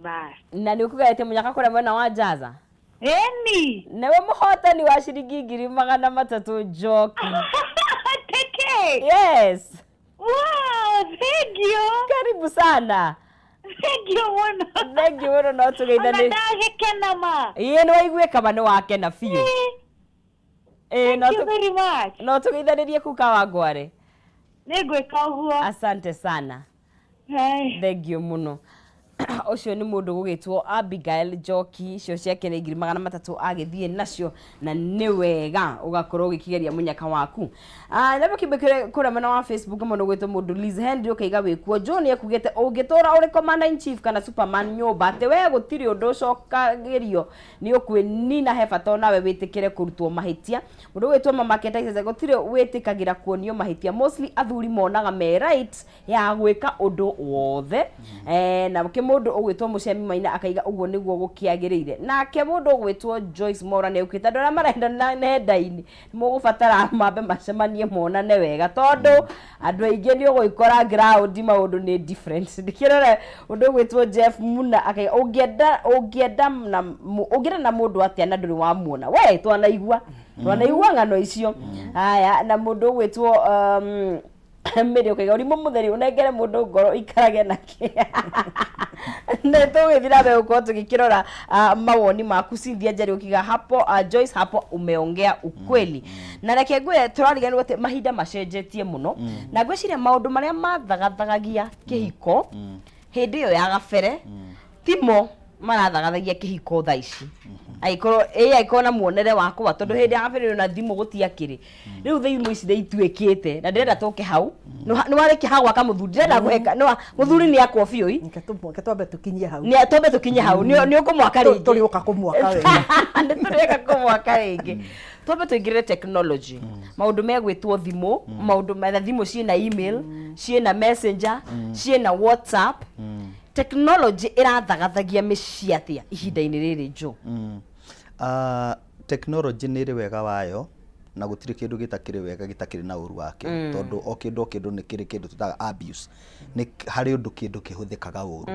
Bas. na ni ukugete munyaka kura mwena wa Jaza Eni. newe muhotani wa shiringi 300 Njoki. Teke. Yes. Wow, thank you. Karibu sana. Thank you muno. Thank you muno no tugeithane. Ndagikena ma. Iye ni waigwe kama ni wake na fiu. Thank you very much. No tugeithanirie kuka wa Ngware. Nĩngwĩka ũguo. Asante sana. Hey. Thank you muno. Ucio ni mundu gugitwo Abigail Njoki, cio ciake ni 300 agithie nacio na ni wega ugakorwo ugikigeria munyaka waku. Nabo kibekere kura mena wa Facebook mundu gwitwo mundu Liz Henry ukaiga wikuo John yakugete ungitora uri commander in chief kana superman nyumba te we gutiri undu ucokagirio ni ukwinina hebata nawe witikire kurutwo mahitia. Mundu gwitwo mama Ketaisa gutiri witikagira kuonio mahitia, mostly athuri monaga me right ya gwika undu wothe. Na mundu ugwitwo Mucemi Maina akaiga uguo niguo gukiagirire. Nake mundu ugwitwo Joyce Mora ne ukita ndora marenda na nenda-ini mugubatara mambe macemanie monane wega tondu andu aingi ni ugikora ground maundu ni different. Ndikirora undu ugwitwo Jeff Muna akaiga ungienda na mundu atia na nduri wa muona we twanaigua ngano icio. Haya na mundu ugwitwo Miri ukaiga uri mutheri unengere mundu ngoro ikarage nake. Na tugithira be uko tukikirora mawoni maku Cynthia Njeri ukiga hapo Joyce hapo umeongea ukweli. Na reke ngwe turarigana wote mahinda macenjetie muno na ngwiciria maundu maria mathagathagagia kihiko hindi yo ya gabere timo marathagathagagia kihiko thaa ici. Aikorwo na muonere wakwa tondu hindi ya gabere na thimu gutiakiri riu thimu ici ituikite na ndenda tuke hau ni wariki hau akamuthuri ndenda gweka no muthuri ni akwa biu Nke twambe tukinyie hau. Ni atombe tukinye hau ni ukumwaka ringi Turi uka kumwaka we. Ni tureka kumwaka ringi. Twambe tuingire technology. Maundu megwitwo thimu, maundu ma thimu ciina email, ciina messenger, ciina WhatsApp. Technology irathagathagia micii atia ihinda-ini riri njo. Technology ni ri wega wayo na gutiri kindu gitakiri wega gitakiri na uru wake tondu o kindu ni kiri kindu tutaga abuse ni hari undu kindu kihuthikaga uru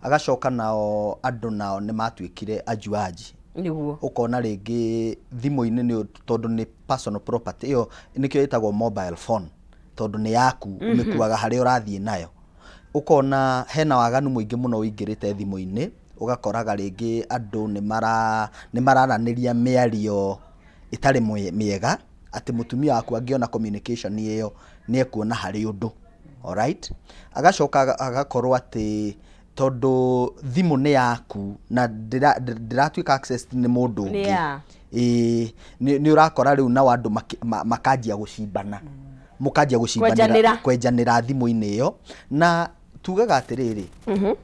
agacoka nao andu nao ni matuikire ajuaji niguo ukona ringi thimu-ini ni tondu ni personal property iyo nikyo itagwo mobile phone tondu ni yaku umikuaga hari urathie nayo ukona hena waganu muingi muno uingirite thimu-ini ugakoraga ringi andu ni mararaniria miario itari miega ati mutumia waku angiona communication iyo ni ekuona hari undu. Alright, agacoka agakorwo ati tondu thimu ni yaku na ndiratuika access ni mundu ungi ni urakora riu na wandu makanjia gucimbana mukanjia gucimbanira kwenjanira thimu-ini iyo na tugaga atiriri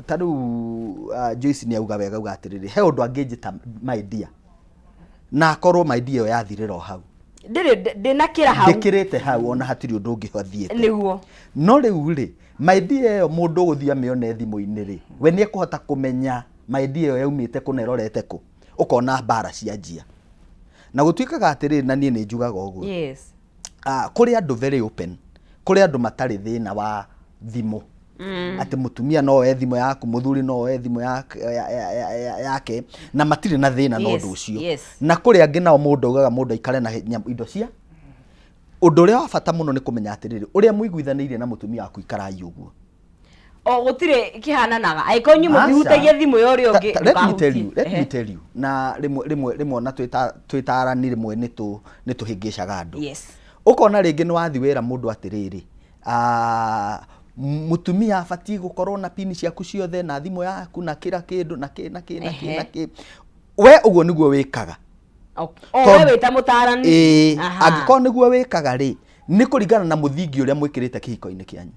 tariu Joyce ni auga wega uga atiriri he undu angijita my dear na akorwo my dear yathirira o hau ndinakira hau ndikirite hau ona hatiri undu ungihothiete niguo no riu ri my dear yo mundu guthia mione thimu-ini ri we ni ekuhota kumenya my dear yo yaumite ku nerorete ku ukona bara cia njia na gutuikaga atiriri na nie ni njugaga uguo. Yes. Kuri andu very open kuri andu matari thina wa thimu ati mutumia no oe thimu yaku muthuri no oe thimu yake na matiri na thina no ndu ucio na kuri angi nao mundu ugaga mundu aikare na indo cia undu ria wa bata muno ni kumenya atiriri uria muiguithanirie na mutumia waku ikarai uguo o gutire kihananaga aikonyu mutihutagie thimu yori ungi let me tell you na rimwe na twitarani rimwe ni tuhingicaga andu ukona ringi ni wathi wira mundu atiriri mutumia abati gukorwo na pini ciaku ciothe na thimu yaku na kira kindu na ki we uguo niguo wikaga we wita mutarani angikorwo niguo wikaga ri ni kuringana na muthingi uria mwikirite kihiko-ini kianyu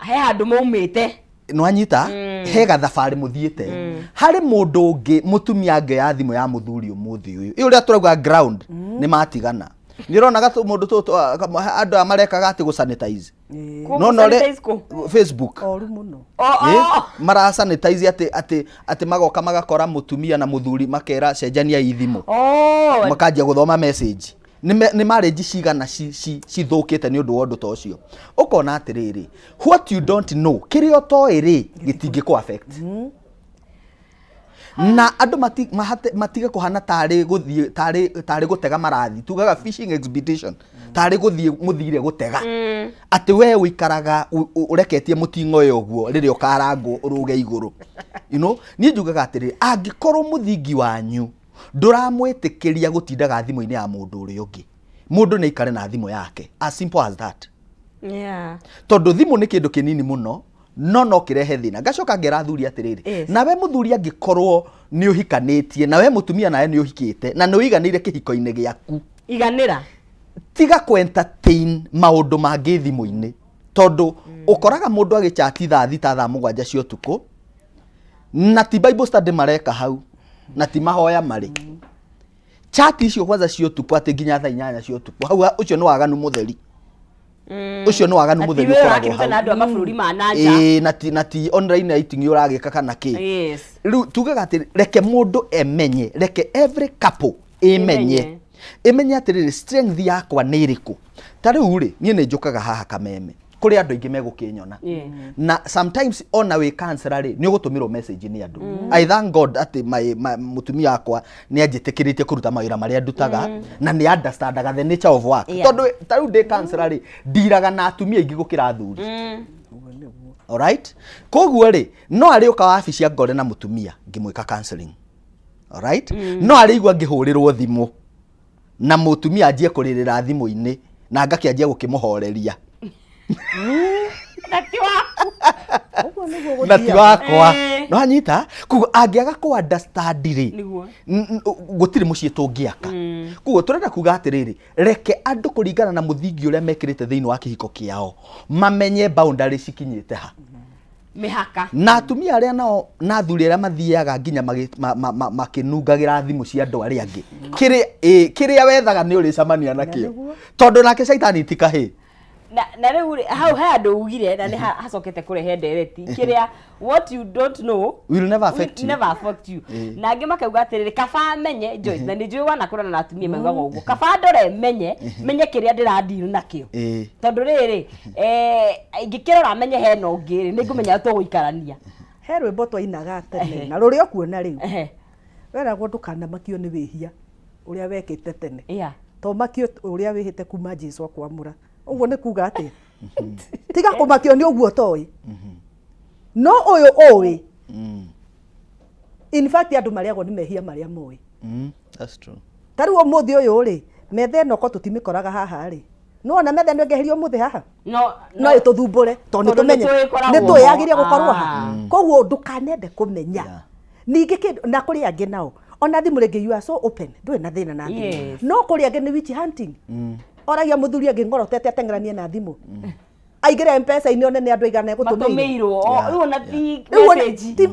he handu maumite nwanyita he gathabari muthiete hari mundu ungi mutumia ange ya thimu ya muthuri umuthi uyu uria turauga ground ni matigana nirona gatu mundu to andu amarekaga ati gu sanitize no Facebook oru muno mara sanitize ati magoka magakora mutumia na muthuri makera cenjania ithimu makanjia guthoma message nĩ marriage cigana cithũkĩte nĩ ũndũ wa ũndũ ta ũcio. Ũkona atĩrĩrĩ, what you don't know kĩrĩa ũtoĩ rĩ gĩtingĩkũ affect. Na andũ matige kũhana tarĩ gũtega marathi, tugaga fishing expedition, tarĩ gũthiĩ mũthire gũtega. Atĩ we ũikaraga ũreketie mũting'o ũyũ ũguo rĩrĩa ũkarangwo ũrũge igũrũ. You know, niĩ njugaga atĩrĩrĩ, angĩkorwo mũthingi wanyu ndũramwĩtĩkĩria gũtindaga thimũ-inĩ ya mũndũ ũrĩa ũngĩ, mũndũ nĩ aikare na thimũ yake, as simple as that. Yeah. Tondũ thimũ nĩ kĩndũ kĩnini mũno, no kĩrehe thĩna. Ngacoka ngera athuri atĩrĩrĩ, nawe mũthuri angĩkorwo nĩ ũhikanĩtie, nawe mũtumia nawe nĩ ũhikĩte, na nĩ ũiganĩire kĩhiko-inĩ gĩaku, iganĩra tiga entertain maũndũ mangĩ thimũ-inĩ. Tondũ ũkoraga mũndũ agĩchati thaa 7 cia ũtukũ, na ti Bible study mareka hau, na ti mahoya marĩ. Chat icio kwanza cia ũtukũ atĩ nginya thaa 8 cia ũtukũ, hau ũcio nĩ waganu mũtheri. Ucio no waganu mutheri ukoragwo hau na andu a mabũrũri ma nanja na ti online dating uragika kana ki. Riu tugaga ati reke mundu emenye, reke every couple emenye atiriri strength yakwa nĩ iriku. Ta riu ri nie nĩ njukaga haha Kameme kuri andu aingi megukinyona na sometimes ona we cancer ri ni ugutumirwo message ni andu. I thank God ati mutumia akwa ni anjitikiritie kuruta mawira maria ndutaga na ni understandaga the nature of work. Tondu ta riu ndi cancer ri ndiraga na atumia aingi gukira athuri. Alright, koguo ri no ari uka wabici ya ngore na mutumia ngimwika counseling. Alright, no ari igwa ngihurirwo thimu na mutumia anjie kuririra thimu-ini na ngakianjia gukimuhoreria. Nati wakwa no anyita kugo angiaga ku understand ri gutiri mucie tungiaka kugo turenda kuga atiriri reke andu kuringana na muthingi uria mekirite thiini wa kihiko kiao mamenye boundary cikinyite ha mihaka na atumia aria nao na athuri aria mathiaga nginya makinungagira thimu cia andu aria angi kiria wethaga ni uricamania nakio tondu nake shaitani tikahi na riu hau he andu ugire na ni hacokete kurehe ndereti kiria what you don't know will never affect you na angi makauga atiriri kaba menye Joyce na ni njui wana kurana na atumia maugaga uguo kaba ndore menye kiria ndirandiru nakio tondu riri ingikirora menye he no ngiri ni ngumenya tuguikarania he rwimbo twainaga tene na ruri okuona riu weragwo ndukana makio ni wihia uria wekite tene to makio uria wihite kuma Jesu akwamura uguo ni kuga ati tiga kumakio ni uguo toi no uyu owi in fact andu mariagwo ni mehia maria moi that's true taru umuthi uyu ri methe no ko tutimikoraga haha ri no na methe no ngeherio umuthi haha no ituthumbure to ni tumenye ni tuyagiria gukorwo ha koguo ndukanende kumenya ningi kindu na kuri angi nao ona thimu ringi you are so open ndwe na thina na thimu no kuri angi ni witch hunting oragia muthuri angi ngorotete atengeranie na thimu aigire mpesa ini one ni andu igana gutumirwo ona ti message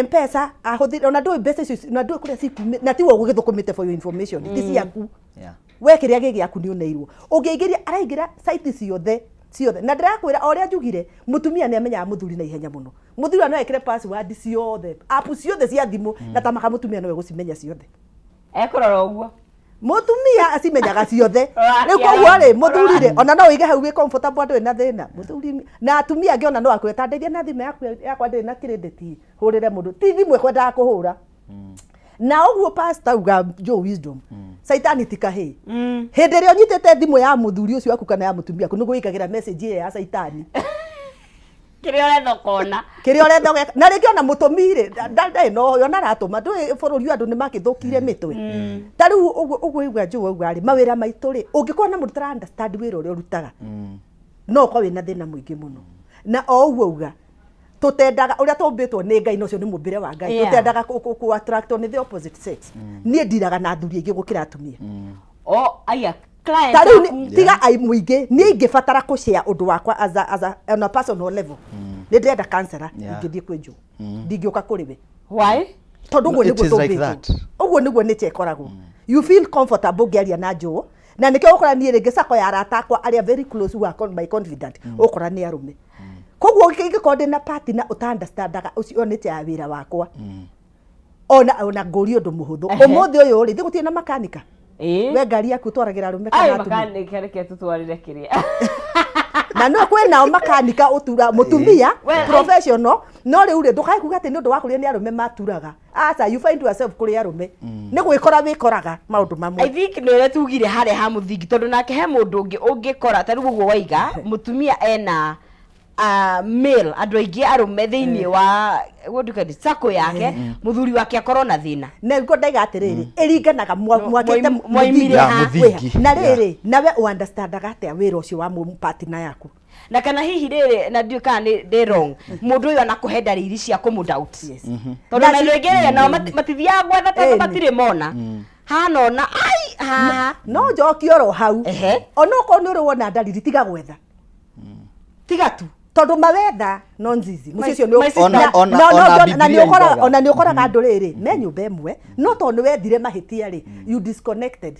mpesa ahuthire ona ndui mbeca icio na ndui kuria cikumi na tiwo gugithukumite for your information ti ciaku we kiria gigi yaku ni uneirwo ungiingiria araingira site ciothe na ndirakwira oria njugire mutumia ni amenyaga muthuri na ihenya muno muthuri no ekire password ciothe app ciothe cia thimu na tamaka mutumia no gucimenya ciothe ekurora uguo mutumia acimenyaga ciothe riu koguo ri muthuri ri ona no ige hau ge comfortable andu na thina muthuri na atumia angi ona no akweta ndeithia na thimu yakwa ndiri na credit hurire mundu ti thimu ekwendaga kuhura na uguo pastor uga Joe Wisdom saitani tikahi hindi ri onyitete thimu ya muthuri ucio aku kana ya mutumia ku nugu ikagira message ya saitani kiria uretha kona na ringi ona mutumire ndai no ona ratuma ndu bururi andu ni makithukire mitwe tariu uguo igwa Joe uga ri mawira maitu ri ungikora na mundu tara understand wira uria urutaga no kwa wina thina muingi muno na o uguo uga tutendaga uria tumbitwo ni Ngai no cio ni mumbire wa Ngai tutendaga ku attract on the opposite sex nie ndiraga na athuri aingi gukira atumia aya client tariu tiga ai muingi ni ingibatara ku share undu wakwa as a personal level ni ndenda counselor ngithie kwi Joe ndingiuka kuri we why tondu uguo niguo tumbitwo uguo niguo ni chekoragwo you feel comfortable ngiaria na Joe na nikio ukora ni ringi sako ya arata akwa aria very close who are my confident ukora ni arume koguo ngikode na party na utandastandaga ucio ni tia wira wakwa ona nguri undu muhuthu umuthi uyu ri thigutie na makanika we ngari yaku twaragira arume ai kana atumia makanika reke tutwarire kiria na no kwena makanika utura mutumia professional no riu ri ndukae kuga ati ni undu wa kuria ni arume maturaga acha you find yourself kuri arume ni gwikora wikoraga maundu mamwe I think no re tugire hare ha muthingi tondu nake he mundu ungi ungikora ta riu guo waiga mutumia ena male andu aingi arume thiini wa gudukani sako yake muthuri wake akorwo na thina na ngo ndaiga atiriri iringanaga mwakete mwaimire ha na riri nawe understandaga atia wira ucio wa partner yaku na kana hihi riri na ndio kana ni wrong mundu uyu anakuhe ndariri cia kumudoubt tondu na rĩngĩ na matithia gwetha tondu matire mona hanona ai ha no njokio ro hau ona uko ni urwona ndariri tiga gwetha tiga tu tondu mawetha no nzizi mucio ni ona ni ukoraga andu riri me nyumba imwe no tondu wethire mahitia ri you disconnected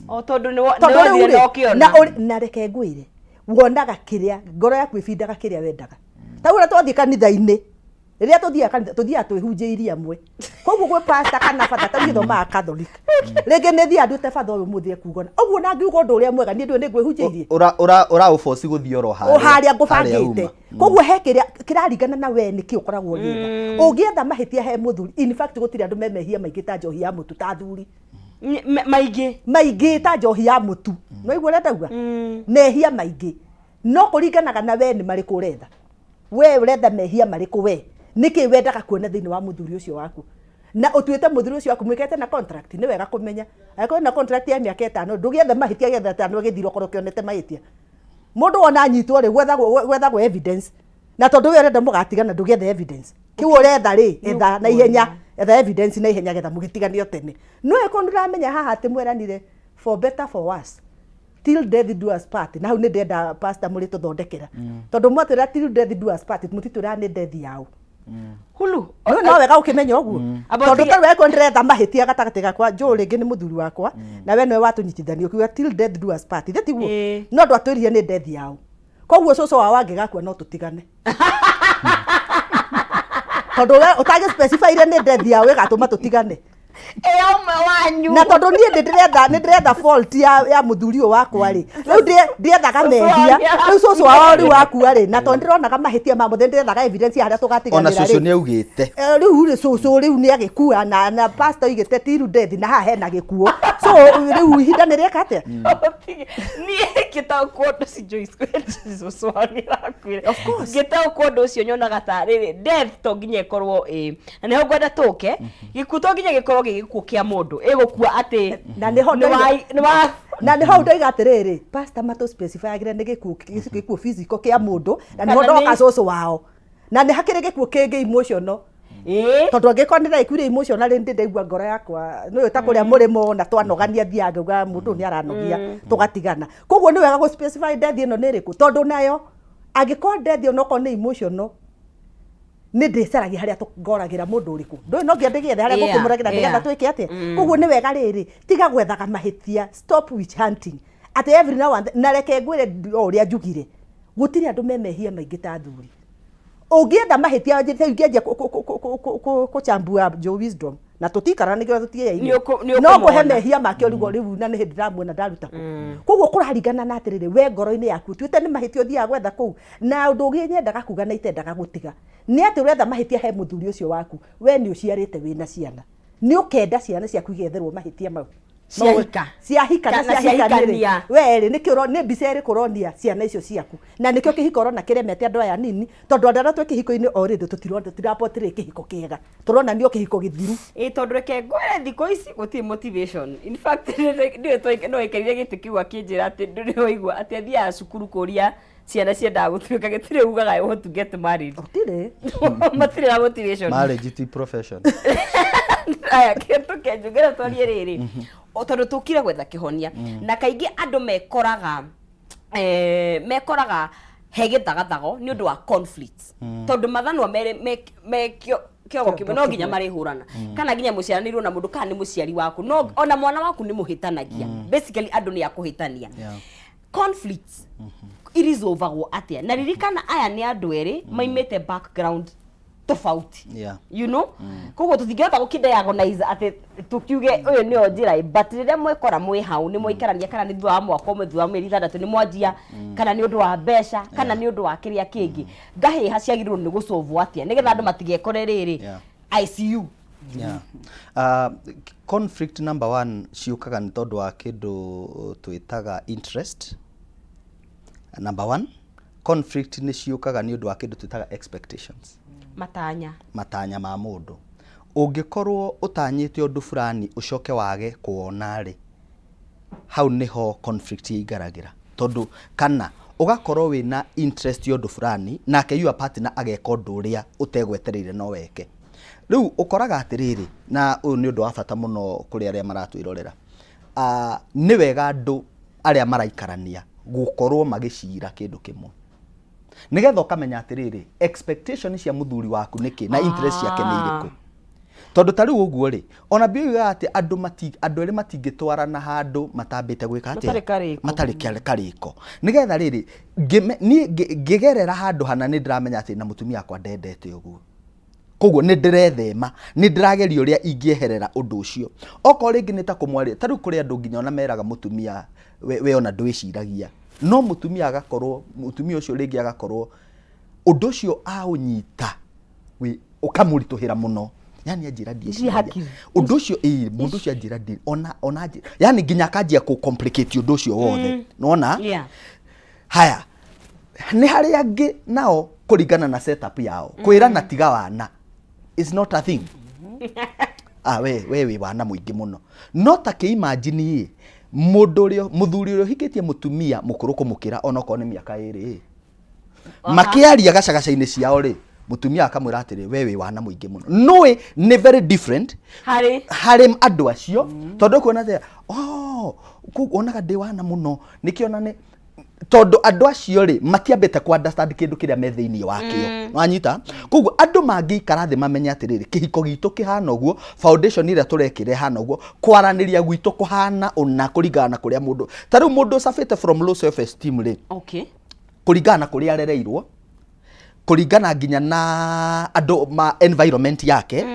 o tondu ni wethire no kiona na reke ngwire wonaga kiria ngoro yaku ibindaga kiria wendaga ta ura twathie kanitha-ini riria tuthiaga kanitha tuthiaga twihunjiirie amwe koguo gwe pastor kana father ta githoma Catholic rege ne thia ndu te father uyu muthie kugona oguo na ngiuga undu uria mwega ni ndu ni gwihunjiirie ura uforce guthio ro haria haria ngubangite koguo he kiria kiraringana na we niki ukoragwo ngietha ungietha mahitia he muthuri in fact gutiri andu memehia maingi ta njohi ya mutu ta thuri maingi ta njohi ya mutu no igwe ndauga mehia maingi no kuringanaga na we ni mariku uretha we uretha mehia mariku we niki wendaga kuona thiini wa muthuri ucio waku na utuite muthuri ucio waku mwikete na contract ni wega kumenya ako na contract ya miaka 5 ndugiethe mahitia getha 5 githiro korwo kionete mahitia mundu ona anyitwo ri gwethagwo evidence na tondu we urenda mugatigana ndugiethe evidence kiu uretha ri etha na ihenya etha evidence na ihenya getha mugitiganio tene no eko ndiramenya haha ati mweranire for better for worse till death do us part na hu ni ndenda pastor muri tuthondekera tondu mwatira till death do us part mutitura ni death yao hulu no wega ukimenya uguo tondu taru eko ndiretha mahitia gatagati gakwa jo ringi ni muthuri wakwa na we no watunyitithanio kiuga till death do us part thetiguo no ndwatwirie ni death yao koguo coco wa wangi gakua no tutigane tondu we utage specify ni death yao igatuma tutigane umwe wanyu na tondu nie ndiretha fault ya muthuri uyu wakwa ri riu ndirethaga mehia riu coco wao ri wakua ri na tondu ndironaga mahitia ma muthe ndirethaga evidence haria tugatiganira ona coco ni augite riu ri coco riu ni agikua na pastor igite till death na haha hena gikuo so riu ihinda ni rieka atia nie kita kodo si Joyce kwetu swali rakwire of course kita kodo ucio nyonaga ta riri death to nginya ikorwo na niho gwenda tuke gikuo to nginya gikorwo gikuo kia mundu igukua ati na niho na niho ndaiga atiriri pastor mato specify agire ni gikuo physical kia mundu na niho ndoka coco wao na ni hakire gikuo kingi emotional tondu angikonera ikuire emotional ndi ndaigua ngoro yakwa no ta kuria murimo na twanogania thia ngauga mundu ni aranogia tugatigana koguo ni wega go specify death ino ni riku tondu nayo angikorwo death ino ko ni emotional ni ndicaragia haria tungoragera mundu uriku ndui no ngiendegethe haria ngukimuragira ndigetha twike atia koguo ni wega riri tiga gwethaga mahitia stop witch hunting at every now and na reke ngwire uria njugire gutiri andu memehia maingi ta thuri ungienda mahitia ngiendia kuchambua jo wisdom na tutikara nigio tutiye no kuhe mehia make rigo riu na ni hindi ndamwona ndaruta koguo kuraringana na atiriri we ngoro-ini yaku twite ni mahitia thia gwetha kuu na undu ungi nyendaga kuga na itendaga gutiga ni ati uretha mahitia he muthuri ucio waku we ni uciarite wina ciana ni ukenda ciana ciaku igetherwo mahitia mau ciahika na ciahikania weri nikio ni biceri kuronia ciana icio ciaku na nikio kihiko rona kiremete andu aya nini tondu andara twe kihiko-ini already tutiraportire kihiko kiega turona nio kihiko githiru tondu reke ngwire thiko ici guti motivation in fact ndio twa no ikerire giti kiwa kinjira ati ndio igwa ati athia cukuru kuria ciana ciendaga gutuika gitire ugaga you want to get married utire matire na motivation marriage to profession aya kintu kenjugira twarie riri tondu tukire gwetha kihonia na kaingi andu mekoraga he githagathago ni undu wa conflicts tondu mathanwa me kiogo kimwe no nginya marihurana kana nginya muciaranirwo na mundu kana ni muciari waku no ona mwana waku ni muhitanagia basically andu ni akuhitania conflicts irizovagwo atia na ririkana aya ni andu eri maimite background tofauti. Yeah. You know? Koguo tutingihota gukidiagonize ati tukiuge uyu ni onjira but riria mwekora mwi hau ni mwikarania kana ni thutha wa mwaka umwe thutha wa mieri 6 ni mwanjia kana ni undu wa mbeca kana ni undu wa kiria kingi ngahiha ciagirwo ni gusolve atia nigetha andu matigekore riri ICU. Conflict number 1 ciukaga ni tondu wa kindu twitaga interest. Number 1 conflict ni ciukaga ni undu wa kindu twitaga expectations. Matanya ma mundu. Ungikorwo utanyite undu fulani ucoke wage kuona ri, hau niho conflict igaragira. Tondu kana ugakorwo wina interest undu fulani nake your partner ageka undu uria utegwetereire no weke. Riu ukoraga atiriri na uyu ni undu wa bata muno kuri aria maratwirorera. Ni wega andu aria maraikarania gukorwo magicira kindu kimwe. Nigetha ukamenya atiriri expectation cia muthuri waku niki na interest yake ni iriku. Tondu tari uguo ri ona biuga ati andu eri matingitwarana handu matambite gwika ati matari kariko. Nigetha riri ni ngigerera handu hana ni ndiramenya ati na mutumia akwa ndendete uguo. Koguo ni ndirethema ni ndirageria uria ingieherera undu ucio. Oko ringi ni ta kumwari tari kuri andu nginya ona meraga mutumia we ona ndwiciragia. No mutumia agakorwo mutumia ucio ringi agakorwo undu ucio aunyita we ukamurituhira muno. Yani ajira die undu ucio mundu ucio ajira die ona yani nginya kanjia ku complicate undu ucio wothe. Nona haya ni hari angi nao kuringana na setup yao kwirana tiga wana is not a thing. We wana muingi muno no ta ke imagine mundu urio muthuri urio hikitie mutumia mukuru kumukira onako ni miaka 2 makiaria gacagacaini ciao ri mutumia akamwira atiri we wana muingi muno no ni very different hari andu acio tondu kuona ati onaga ndi wana muno nikiona ni tondu andu acio ri matiambete ku understand kindu kiria me thiini wakio wanyita koguo andu mangikara thi mamenya atiriri kihiko gitu kihana uguo foundation ira turekire hana uguo kwaraniria gwitu kuhana ona kuringana kuria mundu tari mundu safete from low self esteem ri kuringana kuria arereirwo kuringana nginya na andu ma environment yake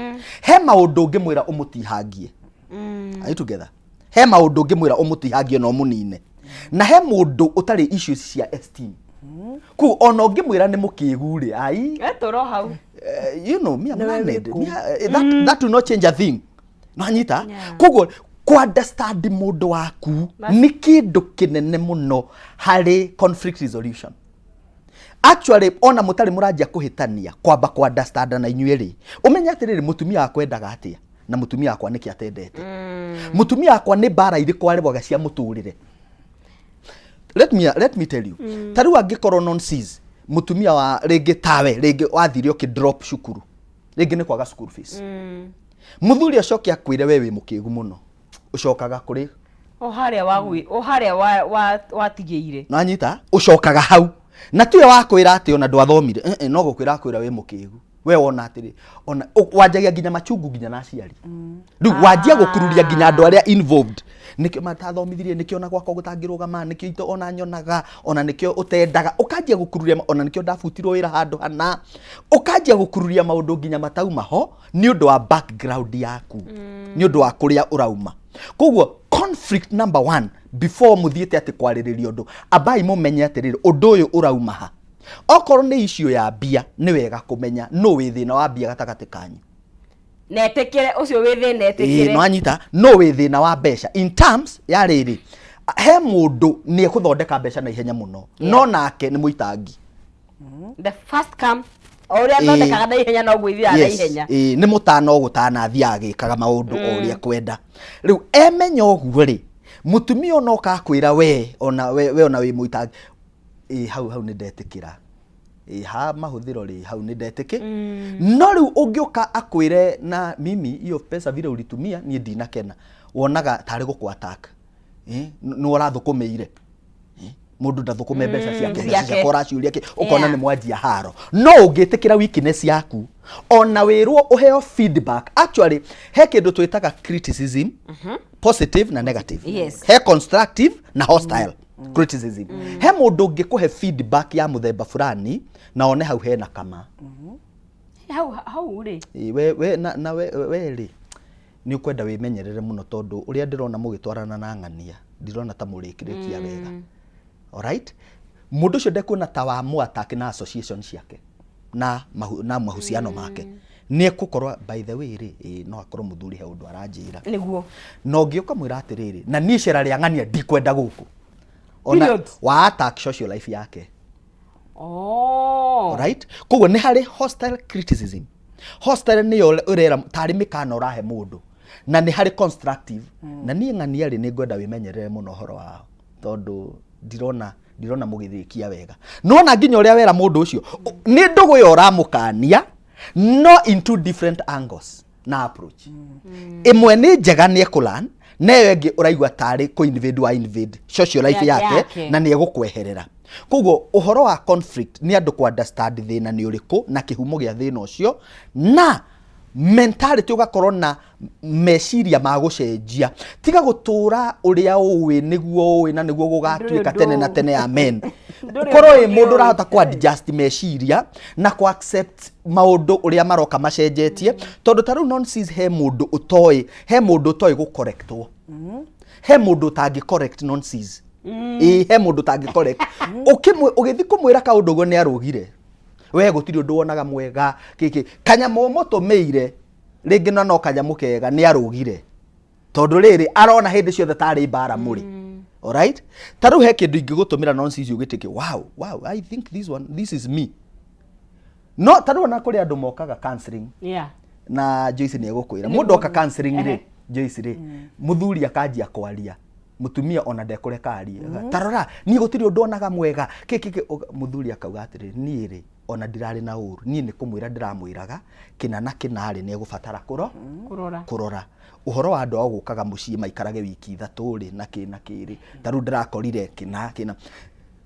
he maundu ngimwira umutihangie are you together he maundu ngimwira umutihangie no munine na he mundu utari issues cia esteem ku ono ngimwira ni mukiguri ai etoro hau you know me that will not change a thing nanyita kugo ku understand mundu waku ni kindu kinene muno hari conflict resolution. Actually ona mutari murajia kuhitania kwamba ku understand na inyueri umenya atiriri mutumia akwendaga atia na mutumia akwa niki atendete mutumia akwa ni bara iri arebwaga cia muturire. Let me tell you. Tari angikoro nonsense mutumia wa ringi tawe ringi wathire uki drop shukuru ringi ni kwaga school fees muthuri acoke akwire wewe mukigu muno ucokaga kuri haria watigeire nanyita ucokaga hau na tuye wakwira ati ona ndwathomire no gukwira akwira we mukigu we wona atiri ona wanjagia nginya machungu nginya na ciari riu wanjia gukururia nginya andu aria involved nikio matathomithirie nikio na gwako gutangirugama nikio ito ona nyonaga ona nikio utendaga ukanjia gukururia ona nikio ndafutirwo wira handu hana ukanjia gukururia maundu nginya matauma ho ni undu wa background yaku ni undu wa kuria urauma. Koguo conflict number 1 before muthiete ati kwaririria undu abai mumenye atiriri undu uyu urauma ha okoro ni issue ya bia ni wega kumenya no wi thina wa bia gatagati kanyu netekere ucio wi thina netekere no anyita no wi thina wa besha in terms ya riri he mundu ni ekuthondeka besha na ihenya muno no nake ni muitangi the first come oria thondekaga na ihenya no gwithia na ihenya ni mutano gutana thia agikaga maundu oria kwenda riu emenya oguo ri mutumia no ka kwira we ona we muitangi hau ni ndetikira ha mahuthiro ri hau ni ndetiki no riu ungiuka akwire na mimi hiyo pesa vile ulitumia ni ndinakena wonaga tari gukwa attack ni urathukumeire mundu ndathukume mbeca ciake kora ciuria ki ukona ni mwanjia haro no ungitikira weakness yaku ona wirwo uheo feedback. Actually he kindu twitaga criticism positive na negative he constructive na hostile criticism he mundu ngikuhe feedback ya muthemba fulani na one hau hena kama hau ri we na we ri ni ukwenda wimenyerere muno tondu uria ndirona mugitwarana na ng'ania ndirona ta murikirekia wega. Alright, mundu cio ndekuona ta wa muattack na association ciake na mahusiano make ni gukorwa by the way ri no akorwo muthuri he undu aranjira niguo no ngiuka mwira atiriri na ni cera ria ng'ania ndikwenda guku ona wa attack social life yake. Alright, koguo ni hari hostile criticism. Hostile ni yo urera tari mikana urahe mundu na ni hari constructive na ni ng'ania ri ni ngwenda wimenyerere muno horo wao tondu ndirona mugithikia wega nona nginya uria wera mundu ucio ni ndugu yo uramukania no into different angles na approach. Imwe ni njega ni ekulan neyo ingi uraigwa tari ko invade social life yake na ni egukweherera. Koguo uhoro wa conflict ni andu ku understand thina ni uriku na kihumo gia thina ucio na mentality ugakorwo na meciria ma gucenjia tiga gutura uria uwi niguo uwi na niguo gugatuika tene na tene amen. Korwo mundu urahota ku adjust meciria na ku accept maundu uria maroka macenjetie tondu taru nonsense he mundu utoi gu correctwo he mundu tangi correct nonsense he mundu tangi correct ugithi kumwira kaundu go ni arugire we gutiri undu wonaga mwega kiki kanyamo motomeire ringi no kanyamo kega ni arugire tondu riri arona hindi ciothe tari bara muri. Alright, taru he kindu ingigutumira nonsense ugitike wow I think this is me no taru ona kuri andu mokaga counseling na Joyce ni egukwira mundu oka counseling ri Joyce ri muthuri akanjia kwaria mutumia ona ndekureka arie tarora ni gutiri undu onaga mwega kiki muthuri akauga atiri ni ri ona ndirari na uru ni ni kumwira ndiramwiraga kina na kinari ni egubatara kurora uhoro wa andu ogukaga mucii maikarage wiki 3 ri na kiri taru ndirakorire kina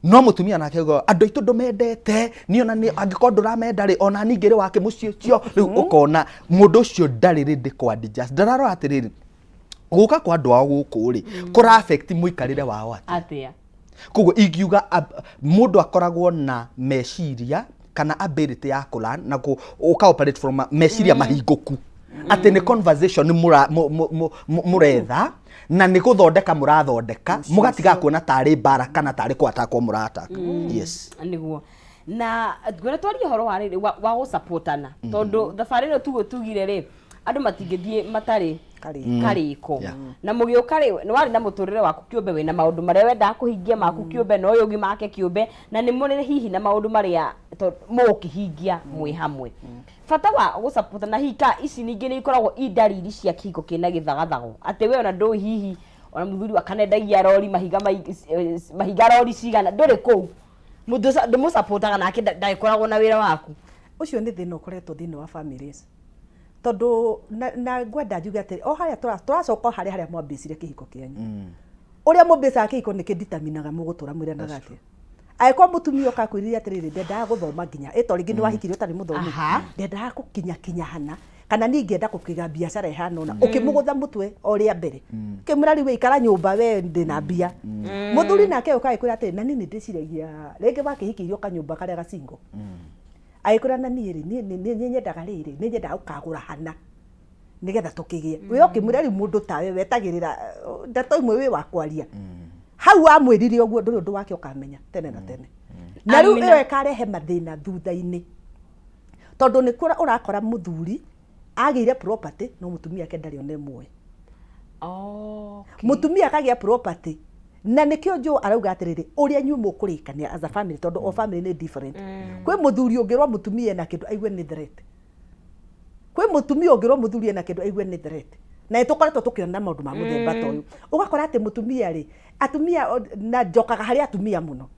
no mutumia nake go andu itu ndumendete ni ona ni angikorwo nduramenda ri ona ningiri wake mucii cio riu ukona mundu ucio ndari ri ndikwa adjust ndararo atiriri guka kwa andu ao guku ri kura affect muikarire wao atia koguo ingiuga mundu akoragwo na meciria kana ability ya kulan na uka operate from meciria mahinguku ati ni conversation muretha na ni guthondeka murathondeka mugatiga kuona tari bara kana tari kwatakwo murata. Yes niguo na ngwira twari horo wa gu supportana tondu thabari no tugire ri andu matingithie matari kariko na mugiuka ri ni wari na muturire waku kiumbe wina maundu maria wenda kuhingia maku kiumbe no uyu make kiumbe na ni muri hihi na maundu maria mukihingia mwi hamwe fata wa gu support na hika ici ningi ni ikoragwo idariri cia kihiko kina githagathago ati we ona ndu hihi ona muthuri akanendagia rori mahiga rori cigana nduri ku mundu mu supportaga nake ndaikoragwo na wira waku ucio ni thina ukoretwo thini wa families tondu na ngwenda njuge atiri o haria turacoka haria mwambicire kihiko kianyu uria mwambicire kihiko ni kideterminaga mugutura mwira na gati aiko mutumia okakwiriria atiriri ndendaga guthoma nginya ito ringi ni wahikire utari muthomi ndendaga gukinya hana kana ningienda kukiga biashara ihana ona ukimugutha mutwe oria mbere kimura riwe ikara nyumba we ndina mbia muthuri nake ukaikwira atiri na nini ndiciragia ringi wakihikirio kanyumba karia gacingo aikura na niiri ni nyendaga riri ni nyendaga ukagura hana nigetha tukigie we okimura ri mundu tawe wetagirira ndato imwe we wakwaria hau amwirire oguo nduri undu wake ukamenya tene na tene na riu iyo ekarehe mathina thutha-ini tondu ni kura urakora muthuri agire property no mutumia ake ndari one mwe mutumia akagia property na nikio jo arauga atiriri uria nyu mukurikania as a family tondu o family ni different kwi muthuri ungirwa mutumia na kindu aigwe ni threat kwi mutumia ungirwa muthuri na kindu aigwe ni threat na itukoretwo tukiona maundu ma muthemba toyu ugakora ati mutumia ri atumia na njokaga hari atumia muno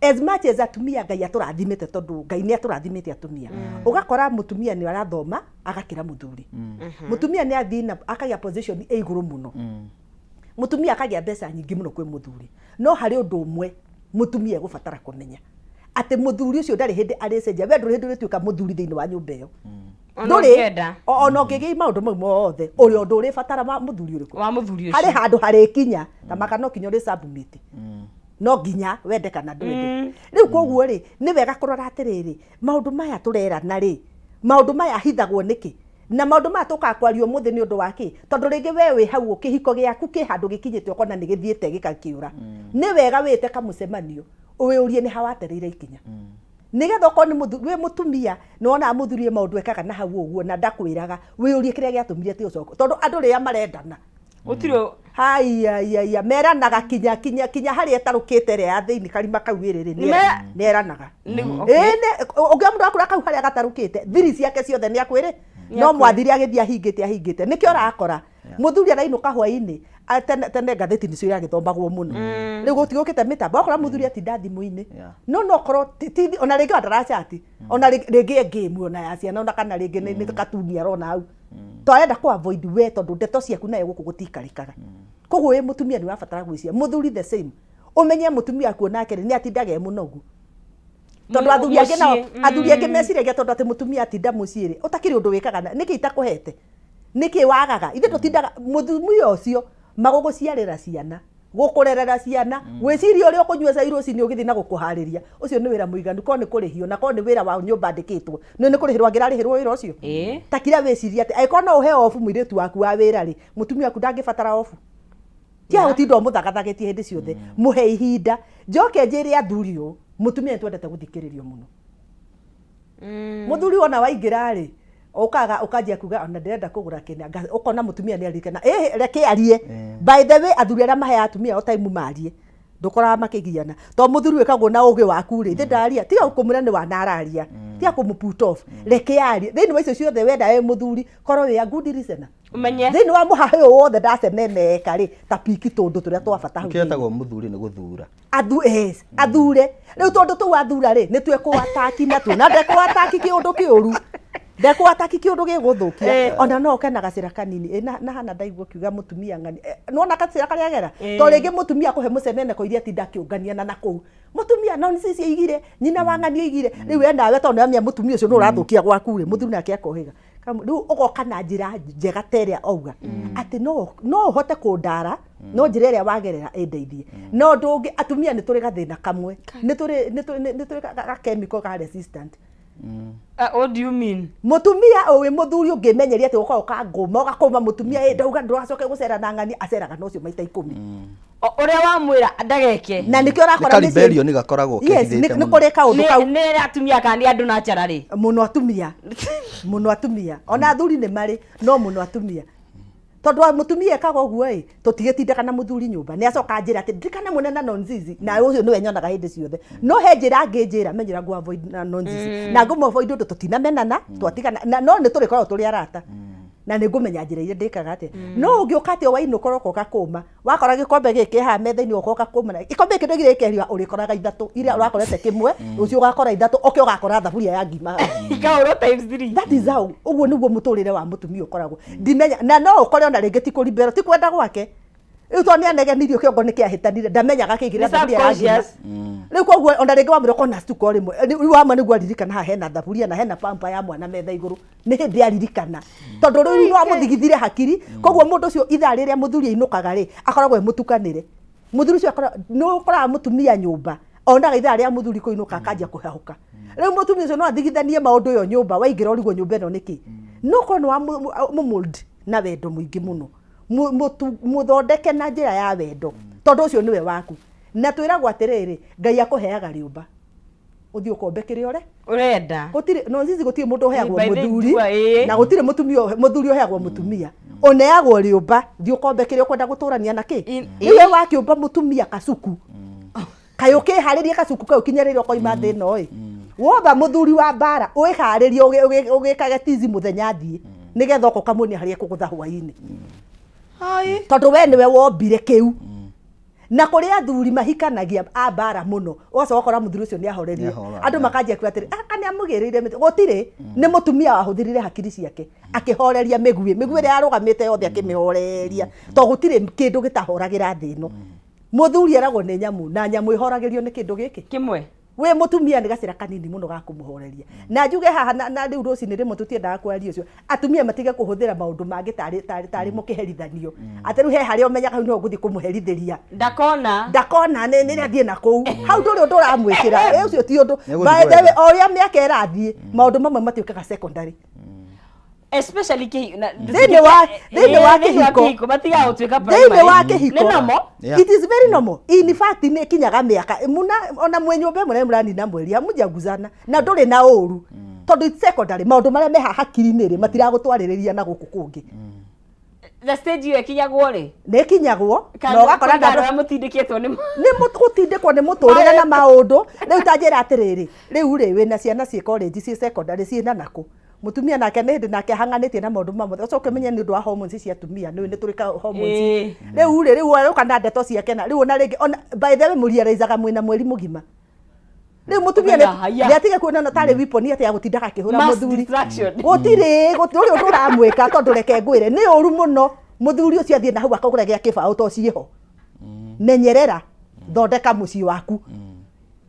as much as atumia Ngai aturathimite tondu Ngai ni aturathimite atumia ugakora mutumia ni arathoma agakira muthuri mutumia ni athina akagia position iguru muno mutumia akagia mbeca nyingi muno kwi muthuri no hari undu umwe mutumia gubatara kumenya ati muthuri ucio ndari hindi aricenjia we nduri hindi urituika muthuri thiini wa nyumba iyo nduri ona ngigi maundu mau mothe uri undu uri batara muthuri uriku wa muthuri ucio hari handu hari kinya ta makano kinyo ri submit no ginya wende kana ndwende riu koguo ri ni wega kurora atiriri maundu maya turera na ri maundu maya hithagwo niki na maundu maya tukakwario muthi ni undu waki tondu ringi we wi hau ukihiko giaku ki handu gikinyite ukona ni githiete gikakiura ni wega wite kamucemanio uwiurie ni hawatereire ikinya nigetha ko ni we mutumia ni wona muthurie maundu ekaga na hau uguo na ndakwiraga wiurie kiria giatumire ti ucoko tondu andu ria marendana utiro ya meranaga kinya hari etarukite ria thiini karima kau iriri neranaga ungia mundu akura kau hari agatarukite thiri ciake ciothe ni akwire no mwathiri agithia hingite nikio rakora muthuri arainuka hwaini tene ngatheti nicio iragithomagwo muno riu gutigukite mitambo akora muthuri atinda thimu-ini no korwo ona ringi andaracati ona ringi game ona ya ciana ona kana ringi ni katuni arona hau to arenda ku avoid we tondu ndeto ciaku nayo guku gutikarikaga koguo we mutumia ni wabatara gwiciria muthuri the same umenye mutumia kuona kere ni atindaga munogu tondu athuri angi meciragia tondu ati mutumia atinda muciiri utakiri undu wikaga niki itakuhete niki wagaga ithe tutindaga muthumia ucio maguguciarira ciana gukurerera ciana gwiciria uri ukunyua cai rucini ugithi na gukuhariria ucio ni wira muiganu ko ni kurihio na ko ni wira wa nyumba ndikitwo ni kurihirwa ngirarihirwo wira ucio takira weciria ati ai ko no uhe ofu mwiritu waku wa wira ri mutumia aku ndangibatara ofu tia utindo muthagathagĩtie hindi ciothe muhe ihinda njoke njĩre athuri ũũ mutumia nĩtwendete gũthikĩrĩrio mũno muthuri ona waingĩra rĩ ukaga ukanjia kuga ona ndĩrenda kũgũra kĩna ukona mutumia nĩ aririkana reke arie by the way athuri arĩa mahe atumia o time marie ndukoraga makĩgiana to muthuri wĩkagwo na ũgĩ waku rĩ thĩ ndaria tiga kũmwĩra nĩ wanararia tiga kũmũput off reke arie thĩinĩ wa icio ciothe wenda wĩ muthuri korwo wĩ a good listener umenye thĩinĩ wa mũhahe ũyũ wothe ndaceneneka rĩ ta piki tũndũ tũrĩa twabata hau kĩetagwo muthuri nĩ gũthura athure rĩu tondũ tũu athura rĩ nĩ twĩkũataki natuo na ndekũataki kĩũndũ kĩũru ndekũataki kĩũndũ gĩgũthũkia ona no ũke na gacĩra kanini na hana ndaigua kiuga mutumia ng'ani nona gacĩra karĩa gera to rĩngĩ mutumia kũhe mũceneneko iria ti ndakĩũngania na nakũu mutumia no nĩ cicio igire nyina wa ng'ani igire rĩu endawe tondũ nĩamenya mutumia ũcio nĩ ũrathũkia gwaku rĩ muthuri nake akohiga rĩu ũgoka na njĩra njega ta ĩrĩa auga atĩ no ũhote kũndara no njĩra ĩrĩa wagerera ĩndeithie no ndũngĩ atumia nĩ tũrĩ gathĩna kamwe nĩ tũrĩ gakemiko ga resistant. What do you mean? Mutumia owe muthuri ungimenyeria ati uka nguma ugakoma mutumia ndauga nduracoke gucera na ng'ani aceraga no cio maita 10 uria wamwira ndageke na nikio urakora ni Caliberio ni gakoragwo kithite ni kuri kaundu kau ni atumia kandi andu na njara ri muno atumia ona athuri ni mari no muno atumia tondu mutumia ekaga uguo tutigitindaga na muthuri nyumba ni acoka njira ati ndikana munena nonzizi na ucio niwe nyonaga hindi ciothe no he njira nginjira menyera gu avoid na nonzizi na ngumo avoid undu tutinamenana twatigana no ni turi korwo turi arata na nĩ ngũmenya njĩra iria ndĩkaga atĩa no ũngĩũka atĩ wainũkora ũkoka kũma wakora gĩkombe gĩkĩ haha metha-inĩ ũkoka kũma gĩkombe gĩkĩ gĩkĩria ũrĩkoraga ithatũ iria ũrakorete kĩmwe ũcio ũgakora ithatũ oke ũgakora thaburia ya ngima ikaũrwo times 3 that is how ũguo nĩguo mũtũrĩre wa mũtumia ũkoragwo ndimenya na no ũkore ona rĩngĩ ti kũrimbero ti kwenda gwake rĩu to nĩ anegenirio kĩongo nĩ kĩahĩtanire ndamenyaga kĩigĩra thaburia ya ngima rĩu koguo ona rĩngĩ wamwĩra kona stuko rĩmwe rĩu wama nĩguo aririkana haha hena thaburia na hena pampa ya mwana metha igũrũ nĩ hĩndĩ aririkana tondũ rĩu no amũthigithire hakiri koguo mũndũ ũcio ithaa rĩrĩa mũthuri ainũkaga rĩ akoragwo mũtukanĩre mũthuri ũcio nĩ ũkoraga mũtumia nyũmba onaga ithaa rĩa mũthuri kũinũka akanjia kũhahũka rĩu mũtumia ũcio no athigithanie maũndũ yo nyũmba waingĩra ũrigwo nyũmba ĩno nĩkĩ no korwo wa mũmold na wendo mũingĩ mũno muthondeke na njĩra ya wendo tondu ucio niwe waku na twiragwo atiriri Ngai akuheaga riumba uthii ukombe kiria urenda gutire no zizi gutire mundu uheagwo muthuri na gutire muthuri uheagwo mutumia uneagwo riumba thii ukombe kiria ukwenda guturania na ki iwe wakiumba mutumia kasuku kayo kiharirie kasuku kau kinyarire koima thina oi wotha muthuri wa bara uiharirie ugikage tizi muthenya thii nigetha uko kamunia harie kugutha hwaini tondu we niwe wombire kiu na kuri athuri mahikanagia a bara muno ugacoka ukora muthuri ucio ni ahorerie andu makanjia kuga atiri kana amugirire gutire ni mutumia wahuthirire hakiri ciake akihoreria migui ria arugamite yothe akimihoreria to gutire kindu gitahoragira thino muthuri eragwo ni nyamu na nyamu ihoragirio ni kindu giki kimwe we mutumia ni gacira kanini muno ga kumuhoreria na njuge haha na riu ruci ni rimwe tutiendaga kwaria ucio atumia matige kuhuthira maundu mangi tari mukiherithanio ati riu he haria umenyaga no guthi kumuherithiria ndakona ni athie na kou hau nduri undu uramwikira ucio ti undu by the way oria miaka irathie maundu mamwe matiukaga secondary especially thini wa kihiko matiga gutwika primary thini wa kihiko it is very normal in fact ni kinyaga miaka muna ona mwenyumbe mure murani na mweri amujaguzana na nduri na uru tondu secondary maundu maria me hakiri-ini ri matiragutwaririria na guku kungi the stage you kinyagwo ri ne kinyagwo no gakora ndaro mutindiketwo ni mutindikwo ni muturire na maundu riu tanjira atiriri riu ri wina ciana ci college ci secondary ci na nako mutumia nake ne hindi nake hanganitie na maundu mamwe ucoke menye ni ndu wa hormones cia atumia ni turika hormones riu kana ndeto ciake na riu na ringi by the way muriaraizaga mwina mweri mugima riu mutumia ni atige kuona na tari weapon ati ya gutindaga kihura muthuri gutiri undu uramwika tondu reke ngwire ni uru muno muthuri ucio athie na hau akagura gia kibao to ciho menyerera thondeka mucii waku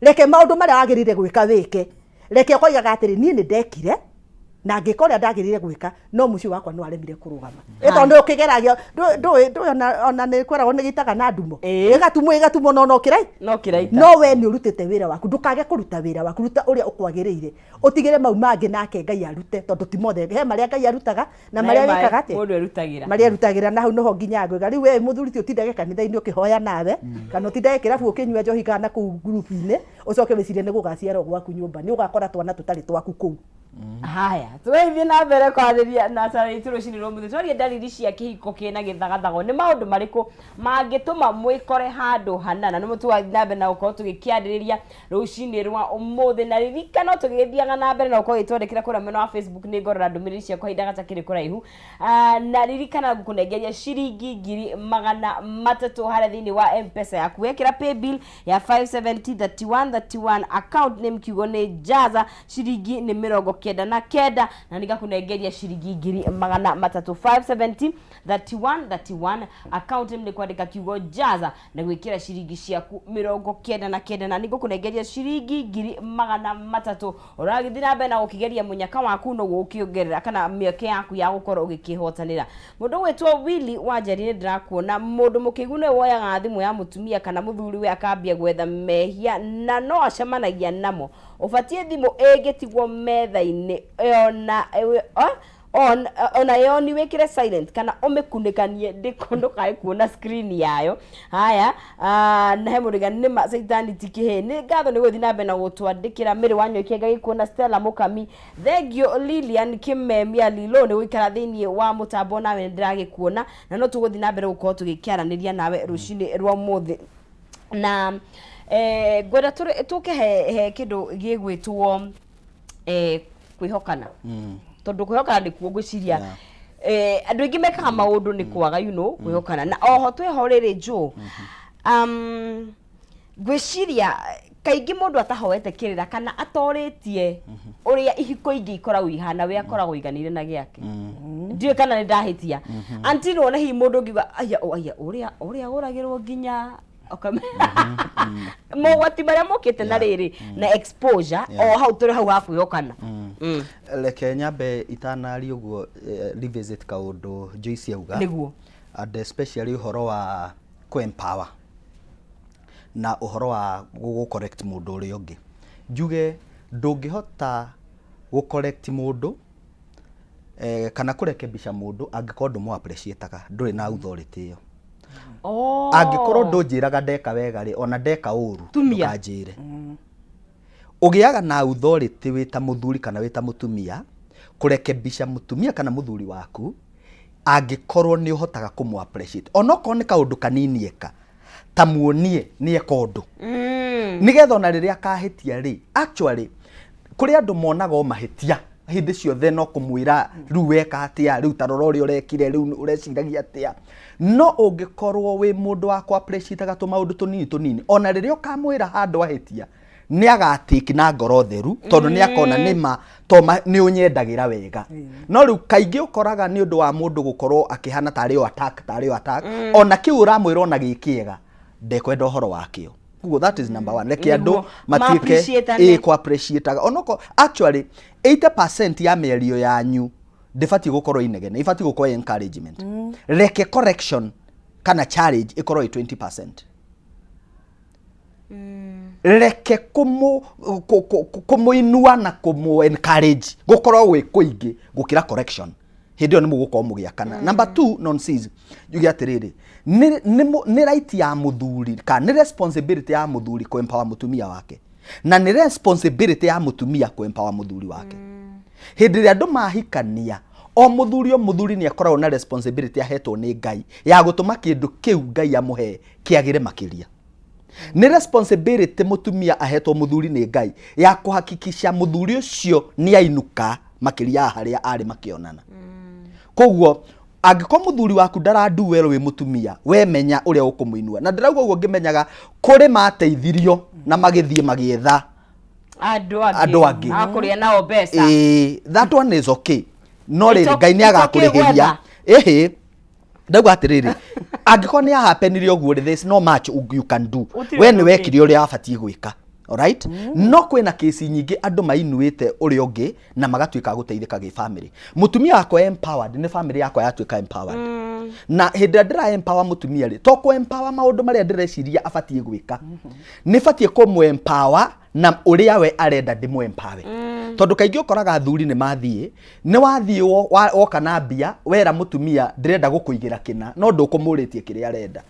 reke maundu maria wagirire gwika wike reke koigaga atiri nie ni ndekire na ngikora ndagirire gwika no mucii wakwa no aremire kurugama tondu ukigeragio ndu ona ni kwera ni gitaga na ndumo igatumo no kirai no we ni urutite wira waku ndukage kuruta wira waku ruta uria ukwagirire utigire mau mangi nake Ngai arute tondu ti mothe he maria Ngai arutaga na maria wikaga ati maria arutagira na hau no nginya ngwiga riu we muthuri ti utindage kanitha-ini ukihoya nawe kana utindage kirabu ukinyua njohi kana ku group-ini ucoke wicirie ni gugaciara gwaku nyumba ni ugakora twana tutari twaku kuu haya twithie na mbere kwariria na Charity rucini rumuthe twarie dalili cia kihiko kina githagathago ni maundu mariku mangituma mwikore handu hanana ni mutu wa na mbere na uko tugikiaririria rucini rwa umuthi na ririkana tugithiaga na mbere na uko itwandikira kura mwena wa Facebook ni ngorora ndumiriri cia kwa idaga takiri kuraihu na ririkana gukunengeria ciringi 300 haria thini wa M-Pesa yaku wekira pay bill ya 5703131 account name kiugo ni Jaza ciringi ni 99 na nigakunengeria ciringi 300 account ni kwandika kiugo Jaza na gwikira ciringi ciaku 99 na nigukunengeria ciringi 300 uragithira mbe na ukigeria munyaka waku no gukiongerera kana mieke yaku ya gukoro ugikihotanira mundu wetwo Willy Wanjeri ndirakuona mundu mukigune woyaga thimu ya mutumia kana muthuri we akambia gwetha mehia na no acemanagia namo ubatie thimu egetigwo metha-ini ona yoni wekire silent kana umekunekanie ndikondo kai kuona screen yayo haya na hemuriga ni ma saitani tikihe ni gatho ni guthi na mbe na gutwandikira miri wanyo ikenga gikuona Stella Mukami thegio Lilian Kimemia Lilo ni wikara thini wa mutambo nawe ndiragikuona na no tuguthi na mbere gukorwo tugikiaraniria nawe rucini rwa muthi na gwenda tuke he kindu gigwitwo kwihokana tondu kwihokana ni kuo gwiciria andu ingi mekaga maundu ni kwaga kwihokana na oho twihorere jo gwiciria kaingi mundu atahoete kirira kana atoritie uria ihiko ingi ikoragwo ihana we akoragwo iganire na giake ndiwe kana ni ndahitia until wona hi mundu ngiuga aya uria uragirwo nginya mogwati maria mokite na riri na exposure o hau turi hau hakwihokana reke nyambe itanari uguo revisit kaundu Joyce auga niguo and especially uhoro wa ku empower na uhoro wa gu correct mundu uri ungi njuge ndungihota gu correct mundu kana kurekebisha mundu angikorwo ndumu appreciate-aga nduri na authority iyo angikorwo ndunjiraga ndeka wega ri ona ndeka uru ndukanjire ugiaga na authority wita muthuri kana wita mutumia kurekebisha mutumia kana muthuri waku angikorwo ni uhotaga kumu appreciate onoko ni kaundu kanini eka tamuonie ni eka undu nigetha ona riria akahitia ri actually kuri andu monaga o mahitia hindi ciothe no kumwira riu weka atia riu tarora uria urekire riu ureciragia atia no ungikorwo wi mundu wa ku appreciate ga tumaundu tunini ona riria ukamwira handu ahitia ni agatiki na ngoro theru tondu ni akona nima toma ni unyendagira wega no riu kaingi ukoraga ni undu wa mundu gukorwo akihana tari o attack ona kiu uramwira ona gikiega ndekwenda uhoro wakio kugo that is number 1 reke andu ma-appreciate-ane. ku appreciate-aga onoko actually 80% ya mĩario yanyu ndĩbatiĩ gũkorwo inegene ibatiĩ gũkorwo encouragement reke correction kana challenge ikorwo 20%. Reke kumuinua na kumu encourage gukorwo gwe kuingi gukira correction hindi yo nimugukorwo mugiakana. Number 2 nonsense yugi atiriri ni right ya muthuri ka ni responsibility ya muthuri ku empower mutumia wake na ni responsibility ya mutumia ku empower muthuri wake. Hindi ria andu mahikania o muthuri ni akoragwo na responsibility ahetwo ni Ngai ya gutuma kindu kiu Ngai amuhe kiagire makiria. Ni responsibility mutumia ahetwo muthuri ni Ngai ya kuhakikisha muthuri ucio ni ainuka makiria haria ari makionana. Koguo angiko muthuri waku ndarandu wero we mutumia we menya uria ukumuinua na ndirauga uguo ngimenyaga kuri mateithirio na magithie magietha andu angi akuria nao mbeca. That one is okay. No riri Ngai ni agakurihiria ndauga atiriri angiko ni ahapenirio guo there is no much you can do we ni wekire uria abatie gwika. Alright? No kwina kesi nyingi andu mainuite uri ungi na magatuika guteithika gi family. Mutumia wako empowered ni family yako yatuika empowered. Na hindi ndira empower mutumia ri to ku empower maundu maria ndireciria abatie gwika. Ni batie ku empower na uria we arenda ndimu empower. Tondu kaingi ukoraga athuri ni mathie ni wathie woka na mbia wera mutumia ndirenda gukuigira kina no ndukumuritie kiria arenda.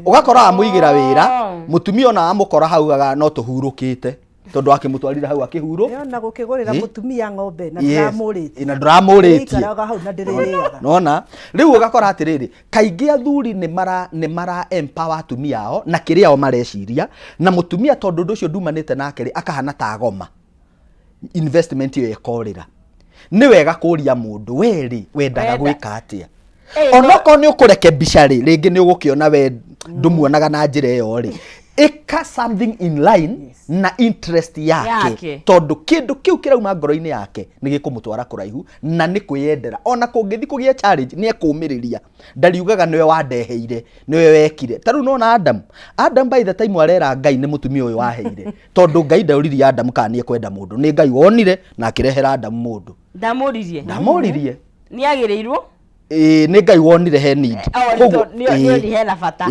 Ugakora amuigira wira mutumia ona amukora haugaga no tuhurukite tondu akimutwarira hau akihuru na gukigurira mutumia ng'ombe na ndiramuritie ina ndiramuritie ikaraga hau na ndiririaga nona riu ugakora atiriri kaingi athuri ni mara empower atumia ao na kiria o mareciria na mutumia tondu nducio ndumanite nake ri akahana ta goma investment yo ekorira ni wega kuria mundu weri wendaga gwika atia onoko ni ukureke bicari ringi ni ugukiona we ndumuonaga na njira iyo ri ika something in line na interest yake tondu kindu kiu kirauma ngoro-ini yake ni gikumutwara kuraihu na ni kwiyendera ona kungithi kugia challenge ni ekumiriria ndariugaga niwe wandeheire niwe wekire taru no na Adam by the time arera Ngai ni mutumia uyu waheire tondu Ngai ndauririe Adam kana ni ekwenda mundu ni Ngai wonire na akirehera Adam mundu ndamuririe ni agirirwo ni Ngai wonire he need ni hena bata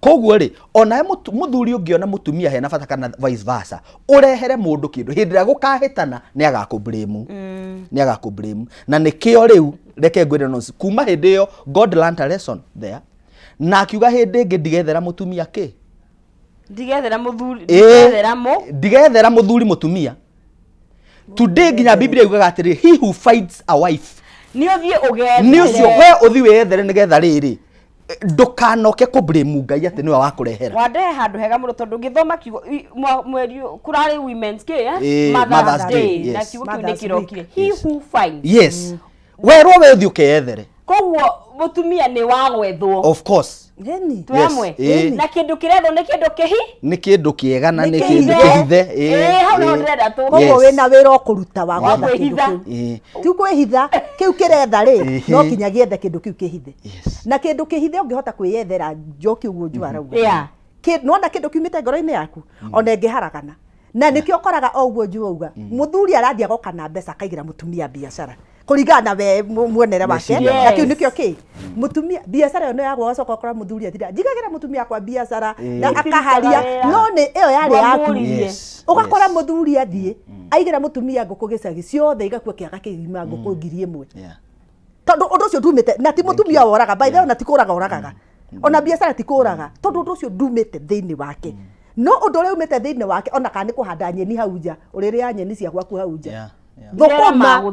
koguo ri ona muthuri ungiona mutumia hena bata kana vice versa urehere mundu kindu hindi ya gukahitana ni agakublame na nikio riu reke ngwire no kuma hindi yo God learned a lesson there na akiuga hindi ingi ndigethera mutumia ki ndigethera muthuri mutumia today nginya Biblia yugaga atiri he who finds a wife ni uthie ugethere ni ucio we uthi wethere nigetha riri ndukanoke ku blame Ngai ati niwe wakurehera wande handu hega muno tondu ngithoma kigo mweri kurari women's day Mother's Day na kigo kiu ni kirokire he who finds yes we ro we uthi ukethere koguo mutumia ni wagwethwo of course twamwe na kindu kirethwo ni kindu kiega na ni kindu kihithe hau no ndenda tu koguo wina wira ukuruta wa gwetha tu kwihitha kiu kiretha ri no kinya giethe kindu kiu kihithe na kindu kihithe ungihota kwiyethera njoki uguo njua rauga nona kindu kiumite ngoro-ini yaku ona ingiharagana na nikio koraga oguo njuuga muthuri arathia gokana mbeca kaigira mutumia biashara kuringana we muonere wake na kiu nikio ki mutumia biashara no yagwo gacoka kora muthuri atira jigagira mutumia kwa biashara na akaharia no ni iyo yari yaku ugakora muthuri athie aigira mutumia nguku gicagi ciothe igakua kiaga kigima nguku 1,000 tondu undu ucio ndumite na ti mutumia woraga by the way na ti kuraga oragaga ona biashara ti kuraga tondu undu ucio ndumite thiini wake no undu uri umite thiini wake ona kana ni kuhanda nyeni hau nja uriria nyeni cia gwaku hau nja thukuma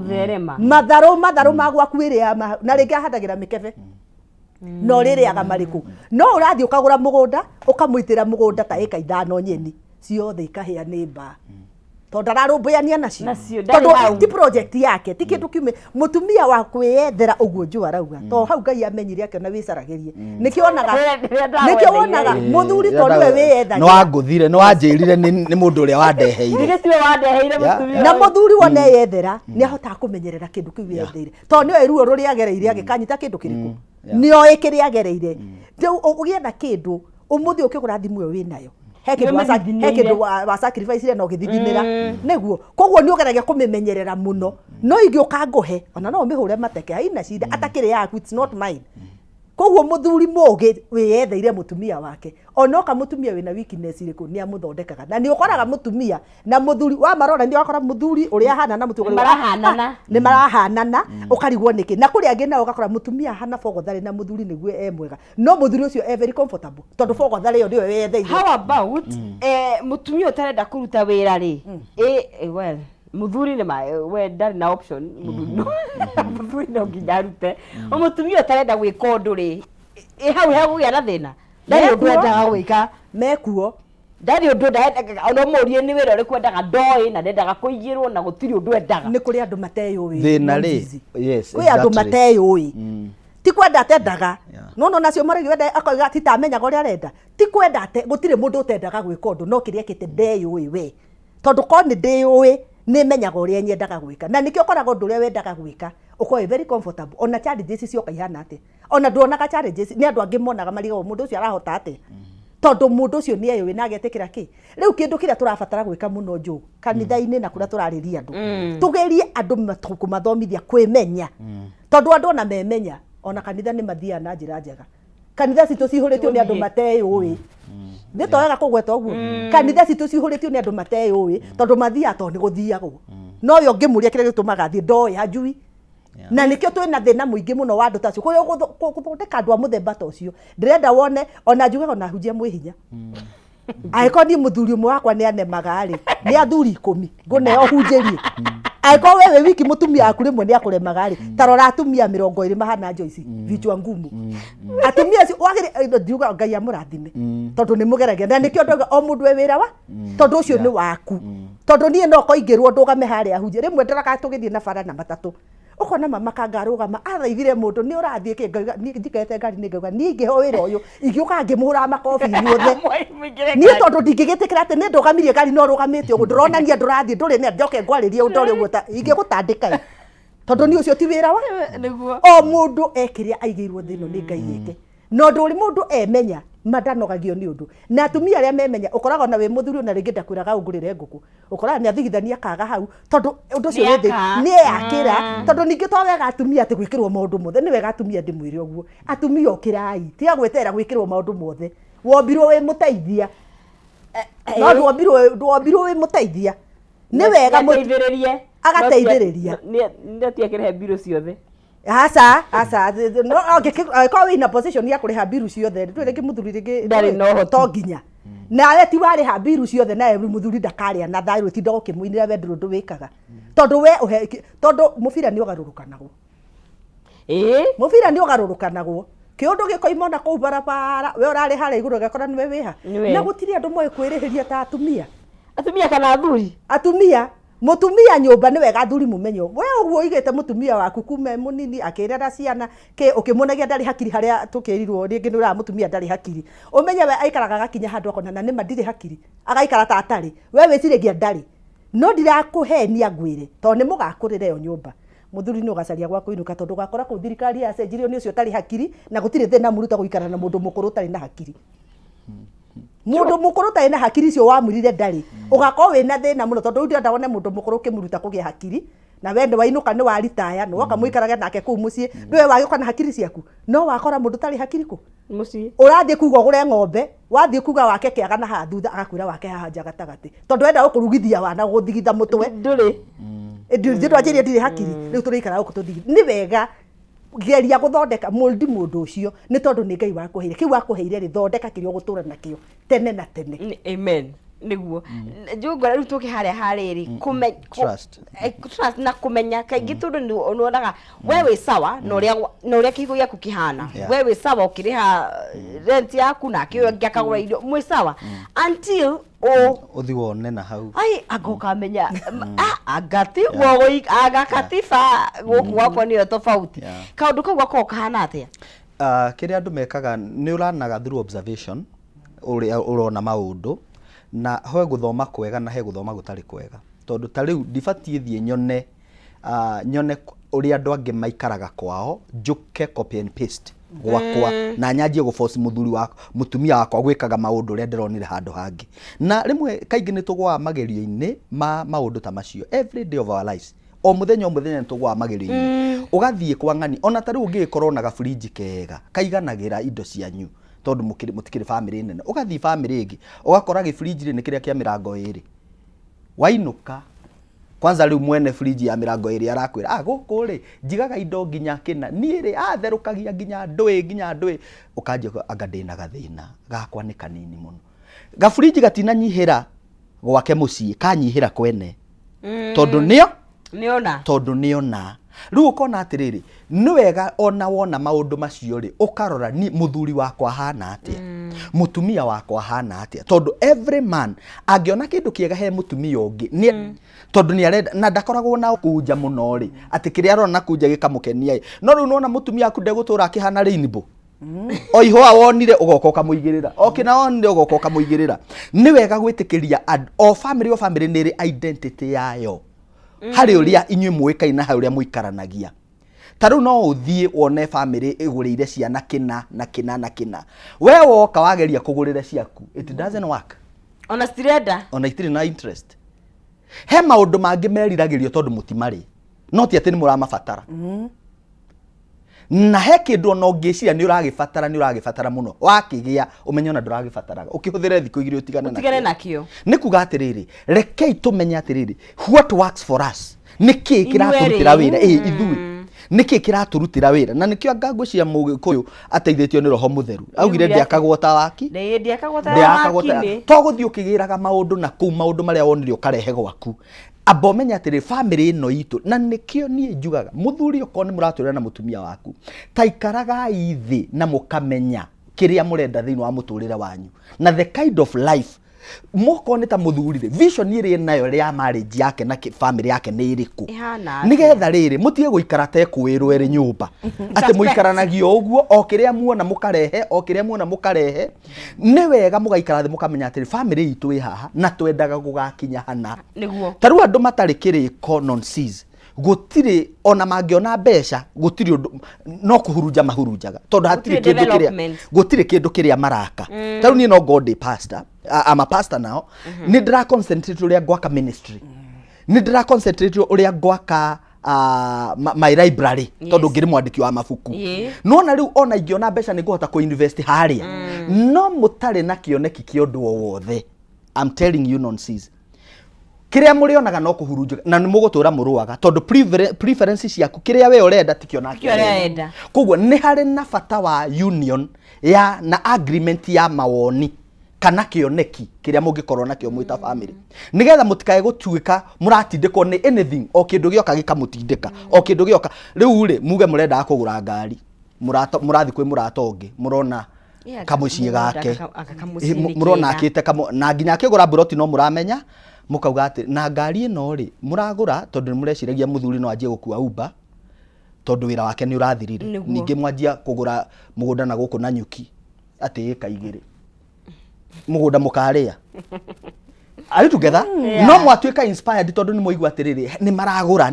matharu magwaku iria na ringi ahandagira mikebe no ririaga mariku no urathie ukagura mugunda ukamuitira mugunda ta eka 5 nyeni ciothe ikahia ni mba tondu ararumbuania nacio tondu ti project yake ti kindu kiume mutumia wa kwiyethera uguo njua rauga to hau Ngai amenyire akiona wicaragirie nikio wonaga muthuri tondu we wiyethagia no anguthire no anjirire ni mundu uria wandeheire na muthuri wona yethera ni ahota kumenyerera kindu kiu yetheire to niwe ruo ruri agereire agikanyita kindu kiriku nio ikiri agereire riu ugietha kindu umuthi ukigura thimu yo winayo he kindu wa sacrifice ile no githithinira niguo koguo ni ogeragia kumimenyerera muno no ingioka nguhe ona no mihure mateke haina shida atakire yaku it's not mine koguo muthuri mugi wiyetheire mutumia wake onoka mutumia wina weakness iriku ni amuthondekaga na ni ukoraga mutumia na muthuri wa marora ni wakora muthuri uria hana na mutumia marahanana ni marahanana ukarigwo niki na kuri angi na ugakora mutumia hana fogothari na muthuri niguo mwega no muthuri ucio very comfortable tondu fogothari yo ndio weyetheire how about mutumia utarenda kuruta wira ri well muthuri ni we ndari na option muthuri no nginya rute mutumia utarenda gwika undu ri hau hau ya na thina ndari undu endaga gwika mekuo ndari undu endaga ono murie ni wira uri kwendaga ndoi na ndendaga kuigirwo na gutiri undu endaga ni kuri andu mateyui thina ri yes kuri andu mateyui ti kwenda atendaga no nacio marigi wenda akoiga ti tamenyaga uria arenda ti kwenda ate gutire mundu utendaga gwika undu no kiria kite ndeyui we tondu ko ni ndeyui ni menyaga uria nyendaga gwika na nikio koraga undu uria wendaga gwika ukoe very comfortable ona challenges cio kaihana ate ona nduonaga challenges ni andu angi monaga marigo mundu ucio arahota ate tondu mundu ucio ni ayo wina agetikira ki riu kindu kiria turabatara gwika muno nju kanitha-ini na kuria turariria andu tugerie andu kumathomithia kwimenya tondu andu ona memenya ona kanitha ni mathia na njira njega kanitha citu cihuritio ni andu mateyui ni toyaga kugweta uguo kanitha citu cihuritio ni andu mateyui tondu mathia to ni guthiagwo no yo ngimuria kire gitumaga thi ndoi hajui na nikio twina thina muingi muno wa andu tacio kuyo guthondeka andu a muthemba ta ucio ndirenda wone ona njugaga ona hunjia mwihinya aiko ni muthuri umwe wakwa ni anemaga ri ni athuri 10 nguneo hunjirie aiko wewe wiki mutumia aku rimwe ni akuremaga ri tarora atumia 20 mahana Joyce vichwa ngumu atumia ci wagire ndiuga Ngai amurathime tondu ni mugeragia na nikio ndoga o mundu we wira wa tondu ucio ni waku tondu nie no koingirwo ndugame haria hunjie rimwe ndaraka tugithie na bara na matatu ukona mama kangarugama athaithire mundu ni urathie ki ni njikete ngari ni ngauga ni ngiho wira uyu ingiuka ngimuhura makofi inyuothe ni tondu ndingigitikira ati ni ndugamirie ngari no rugamite ugu nduronania ndurathie nduri ni njoke ngwaririe ndori uguo ta ingigutandika tondu ni ucio ti wira wa niguo o mundu ekiria aigirwo thino ni Ngai yake no nduri mundu emenya madanogagio ni undu na atumia aria memenya ukoraga na we muthuri na ringi ndakwiraga ungurire nguku ukoraga ni athigithania kaga hau tondu undu ucio ni yakira tondu ningi twawega atumia ati gwikirwo maundu mothe ni wega atumia ndimwire uguo atumia okirai ti agwetera gwikirwo maundu mothe wombirwo we muteithia no wombirwo we muteithia ni wega muteithiririe agateithiriria ni atiakire biru ciothe asa no ko wina position ya kuriha biru ciothe twire ki muthuri ringi ndari no to nginya nawe ti wariha biru ciothe nawe muthuri ndakaria na thayo ti ndo kimuinira we ndu wikaga tondu we tondu mubira ni ugarurukanagwo mubira ni ugarurukanagwo kiundu gikoimona ku barabara we urari hara iguru gakora niwe wiha na gutiri andu moe kwirihiria ta atumia kana athuri atumia mutumia nyumba ni wega athuri mumenyo we uguo igete mutumia waku kume munini akirera ciana ke ukimunagia ndari hakiri haria tukirirwo ringi ni ura mutumia ndari hakiri umenye we aikaraga gakinya handu akona na ni mandiri hakiri agaikara ta atari we wiciragia ndari no ndirakuhenia ngwire to ni mugakurire yo nyumba muthuri ni ugacaria gwa kuinuka tondu gakora ku thirikari ya cenjirio ni ucio tari hakiri na gutire thina muruta guikara na mundu mukuru tari na hakiri mundu mukuru tari na hakiri cio wamurire ndari ugakora wina thina muno tondu ndio ndawone mundu mukuru kimuruta kugia hakiri na wende wainuka ni waritaya no waka muikarage nake ku mucii niwe wagioka na hakiri ciaku no wakora mundu tari hakiri ku mucii urathie kuga ugure ng'ombe wathie kuga wake kiaga na hathutha agakwira wake haha nja gatagati tondu wenda ukurugithia wana guthigitha mutwe nduri ndiri ajiria ndiri hakiri riu turikara guku tuthigi ni wega geria guthondeka mundu ucio ni tondu ni Ngai wakuheire kiu wakuheire ri thondeka kirio gutura nakio tene na tene amen niguo njungwa riu tuki haria hariri trust na kumenya kaingi tondu ni onaga wewe sawa no ria kigo giaku kihana wewe sawa ukiriha rent yaku na kio ngakagura irio mwe sawa until uthi wone na hau ai agoka menya agati wo agakatifa gwakwa ni tofauti kaundu kau gako kahana atia kiria andu mekaga ni uranaga through observation urona maundu na hoe guthoma kwega na he guthoma gutari kwega tondu ta riu ndibatie thie nyone nyone uria andu angi maikaraga kwao njuke copy and paste gwakwa na nyanjie go force muthuri wakwa mutumia wakwa gwikaga maundu ria ndironire handu hangi na rimwe kaingi ni tugwa magerio-ini ma maundu ta macio every day of our lives o muthenya ni tugwa magerio-ini ugathie kwa ng'ani ona tari ungikorwo na gafriji kega kaiganagira indo cianyu tondu mutikiri family nene ugathie family ingi ugakora gifriji ni kiria kia mirango iri wainuka kwanza riu mwene friji ya mirango iri arakwira guku ri njigaga indo nginya kina niiri atherukagia nginya ndui ukanjia agadina gathina gakwa ni kanini muno gafriji gatina nyihira gwake mucii kanyihira kwene tondu niona riu ukona atiriri ni wega ona wona maundu macio ri ukarora ni muthuri wakwa hana atia mutumia wakwa hana atia tondu every man angiona kindu kiega he mutumia ungi ni tondu ni arenda na ndakoragwo na kunja muno ri ati kiria arona kunja gikamukenia no riu nona mutumia aku ndegutura akihana rainbow o ihwa wonire ugoka ukamuigirira okina wonire ugoka ukamuigirira ni wega gwitikiria o family niri identity yayo hari uria inywe muikaina hari uria muikaranagia taru no uthie wone family igurire ciana kina we woka wageria kugurira ciaku it doesn't work ona stirenda ona itiri na interest he maundu mangi meriragirio tondu mutimari no ti ati ni muramabatara na he kindu no ngiciria ni uragibatara muno wakigia umenye ona nduragibataraga ukihuthire thiku igiri utigane nakio ni kuga atiriri rekei tumenye atiriri what works for us niki kiraturutira wira ithui niki kiraturutira wira na nikio ngangwiciria Mugikuyu ateithitio ni Roho Mutheru augire ndiakagwota waki to guthii ukigiraga maundu na ku maundu maria wonire ukarehe gwaku abomenya atiri family ino itu na nikio nie njugaga muthuri ukoni muraturana na mutumia waku taikaraga ithi na mukamenya kiria murenda thiini wa muturire wanyu na the kind of life mukone ta muthurire vision iri nayo ria marriage yake na family yake ni iriku nigetha riri mutie guikara te kwirwo iri nyumba ati muikaranagio uguo o kiria muona mukarehe ni wega mugaikara thi mukamenya ati family itu wi haha na twendaga gugakinya hana niguo taru andu matari kiriko nonsense gutire ona mangiona mbeca gutire no kuhurunja mahurunjaga tondu hatire kindu kiria gutire kindu kiria maraka taru ni no god pastor I'm a pastor now ni ndira concentrate uria gwaka ministry ni ndira concentrate uria gwaka my library tondu ngiri mwandiki wa mabuku no na riu ona ingiona mbeca ni nguhota ku invest haria no mutare na kioneki kiondu wothe I'm telling you nonsense kiria murionaga no kuhurunja na ni mugutura muruaga tondu preferences yaku kiria we urenda tikio na kiria koguo ni hari na bata wa union ya na agreement ya mawoni kana kioneki kiria mungikorwo na kio mwita family nigetha mutikae gutuika muratindikwo ni anything o kindu gioka gikamutindika o kindu gioka riu ri muge murenda kugura ngari murathi kwi muratongi murona kamucie gake murona akite na nginya akigura broti no muramenya mukauga ati na ngari ino ri muragura tondu mureciragia muthuri no anjie gukua Uber tondu wira wake ni urathirire ningi mwanjia kugura mugunda na guku na nyuki ati ikaigire mugunda mukaria are together no mwatuika inspired tondu ni muigwa atiriri ni maragura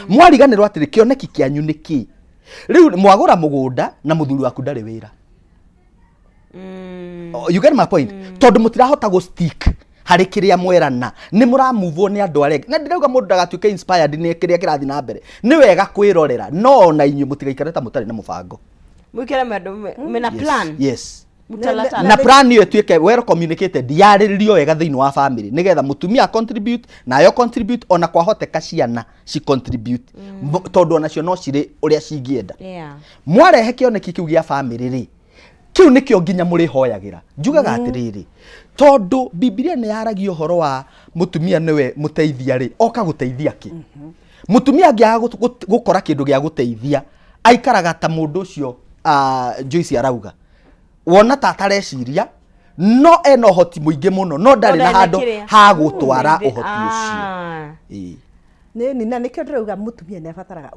mwariganirwo atiri kioneki kianyu niki riu mwagura mugunda na muthuri waku ndari wira you get my point tondu mutirahota go stick hari kiria mwerana ni muramuvwo ni andu arenge na ndirauga mundu ndagatuike inspired ni kiria kirathi na mbere ni wega kwirorera no na inyu mutigaikare ta mutari na mubango mwikere mena plan yes na plan iyo tuike well communicated yariririo wega thiini wa family nigetha mutumia contribute na yo contribute ona kwa hoteka ciana ci contribute tondu ona cio no ciri uria cingienda mwarehe kioneki kiu gia family ri kiu nikio nginya muri hoyagira njugaga atiriri tondu Biblia ni yaragio horo wa mutumia niwe muteithia ri oka guteithia ki mutumia angiaga gukora kindu gia guteithia aikaraga ta mundu ucio Joyce arauga wona tatareciria no eno hoti muingi muno no ndari na handu ha gutwara uhoti ucio ni na nikio ndirauga mutumia ni abataraga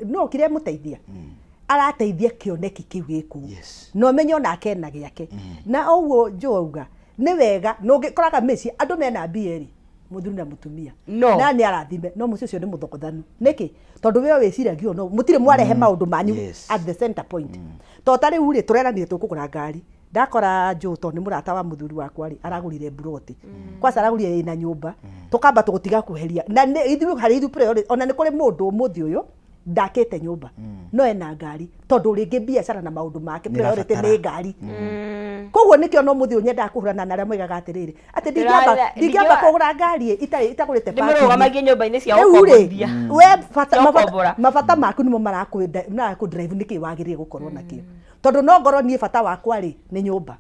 no kiria muteithia arateithia kioneki kiu giku no menyo nake na giake na oguo njouga ni wega no ngikoraga meci andu mena bieri muthuri na mutumia No. na ni arathime no mucio cio ni muthokothanu niki tondu we wiciragio no mutire mwarehe maundu manyu at the center point to tari uri tureranire tukugura ngari ndakora Joto ni murata wa muthuri wakwa ri aragurire buroti kwa aragurire ina nyumba tukamba tugutiga kuheria na ithu hari ithu priority ona ni kuri mundu muthi uyu ndakite nyumba no ena ngari tondu ringi biacara na maundu make priority ni ngari koguo nikio no muthi unyenda kuhurana na ramwigaga atiriri ati ndingamba kugura ngari itagurite parking ndimurugamagie nyumba-ini cia gukomborithia we mabata maku nimo maraku drive niki wagirire gukorwo nakio tondu no ngoro nie bata wakwa ri ni nyumba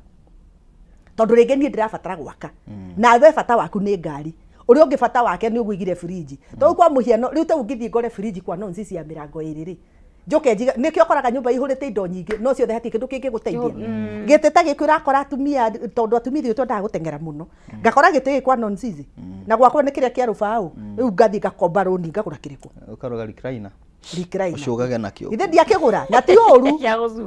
tondu ringi nie ndirabatara gwaka na we bata waku ni ngari uri ungi bata wake ni ugwigire fridge to kwa muhiano riu te ungithie ngore fridge kwa nonsi cia mirango iriri njoke njiga nikio koraga nyumba ihurite indo nyingi no ciothe hati kindu kingi guteithia gite ta gikwira akora atumia tondu atumia ithu twendaga gutengera muno ngakora gite kwa nonsi na gwakwa ni kiria kia rubao riu ngathi ngakomba roni ngagura kiriku ukaroga recliner ucugage nakio ithe ndiakigura na ti uru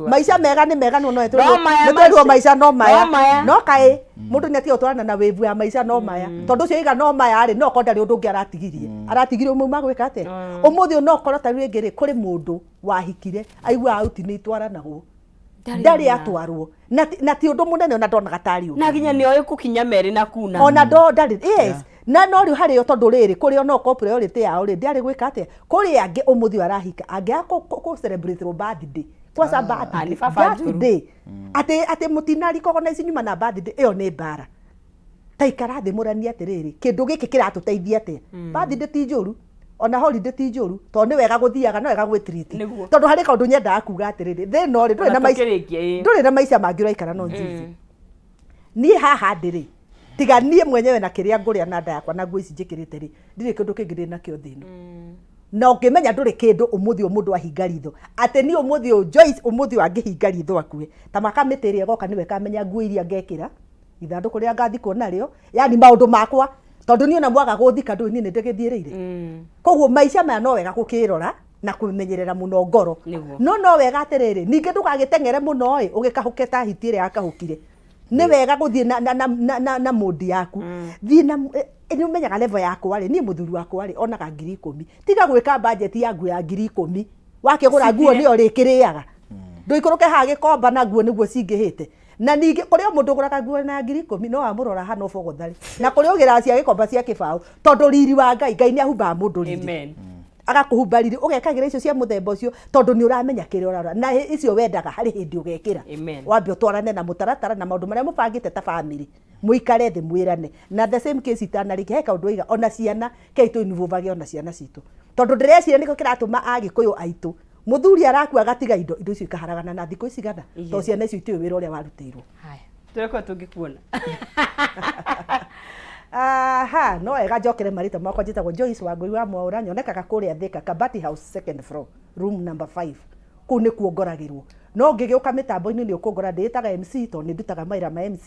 maisha mega ni mega no etwe maisha no maya no kai mundu ni atio twarana na wevu ya maisha no maya tondu cio iga no maya ri no konda ri undu ngi aratigirie umuma gwika ate umuthi no korwo ta ringi ri kuri mundu wahikire aigua auti ni twaranagwo ndari atwarwo na ti undu munene ona ndonaga tari na ginya ni oyo kukinya meri na kuna ona ndo ndari na no riu hari tondu riri kuri ono ko priority yao ri ndiari gwika atia kuri angi umuthi arahika angi ko celebrate birthday kwa sababu birthday ate mutinari recognize nyuma na birthday iyo ni bara taikara thi murani atiriri kindu giki kiratuteithia atia birthday ti njuru ona holiday ti njuru to ni wega guthiaga no wega gwitreat tondu hari kaundu nyendaga kuga atiriri thi no ri nduri na maisha mangi raikara no nzizi ni haha ndiri tiga nie mwenyewe na kiria nguria na nda yakwa na nguo ici njikirite ri ndire kindu kingi na kio thino na ukimenya nduri kindu umuthi mundu ahinga ritho ate ni umuthi Joyce umuthi angihinga ritho akue ta makamitiria goka niwe kamenya nguo iria ngekira ithandu kuria ngathi kuona rio yani maundu makwa tondu ni ona mwaga guthika ndu ni ndigithirire koguo maisha maya no wega gukirora na kumenyerera muno ngoro no wega atiriri ninge ndugagitengere muno ugikahuketa hitire akahukire ni wega guthie na modi yaku thie na ni umenyaga level yakwa ri ni muthuri wakwa ri onaga 10,000 tiga gwika budget ya nguo ya 10,000 wakigura nguo ni orikiriaga nduikuruke ha gikomba na nguo niguo cingihite na ningi kuria mundu guraga nguo na 10,000 no amurora hana ubogothari na kuria ugira cia gikomba cia kibao tondu riri wa Ngai ni ahumba mundu riri amen agakuhumba riri ugekagira icio cia muthemba ucio tondu ni uramenya kire urara na icio wendaga hari hindi ugekira wambe utwarane na mutaratara na maundu maria mubangite ta family muikare thi mwirane na the same case itanariki heka undu iga ona ciana keitu inivuvage ona ciana citu tondu ndirecira niko kiratuma agikuyu aitu muthuri arakua gatiga indo icio ikaharagana na thiko icigana to ciana icio itiwe wira uria warutirwo haya tureko tungikuona aha no ega njokere marita makwa njitagwo Joyce Wangui wa Mwaura nyonekaga kuria Thika Kabati House second floor room number 5 ku ni kuongoragirwo no ngigiuka mitambo-ini ni ukungora nditaga MC to ni ndutaga maira ma MC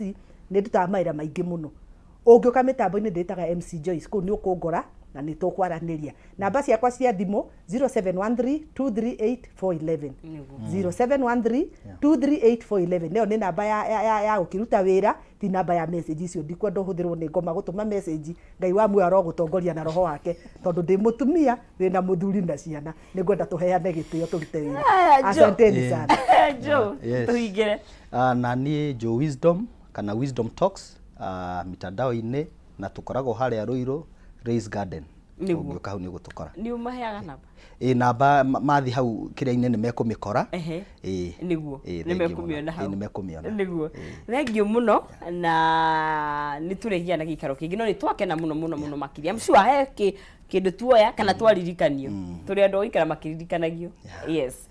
ni ndutaga maira maingi muno ungiuka mitambo-ini nditaga MC Joyce ku ni ukungora na ni tukwaraniria namba ciakwa cia thimu 0713238411 0713238411 neo ni namba ya ukiruta wira ti namba ya message icio ndikwenda huthirwo ni ngoma gutuma message Ngai wa muoyo arogutongoria na roho wake tondu ndi mutumia wina muthuri na ciana ni ngwenda tuheane gitio turute wira asanteni sana Jo tuhingire na ni Jo Wisdom kana Wisdom Talks mitandao-ini na tukoragwo haria Ruiru Raise Garden niguo hau ni gutukora ni umaheaga namba namba mathi hau kiria-ini ni mekumikora niguo ni mekumiona hau ni mekumiona niguo thengiu muno na ni turegia na gikaro kingi no ni twakena muno makiria mshua he kindu tuoya kana twaririkanio turi andu ikara makiririkanagio yes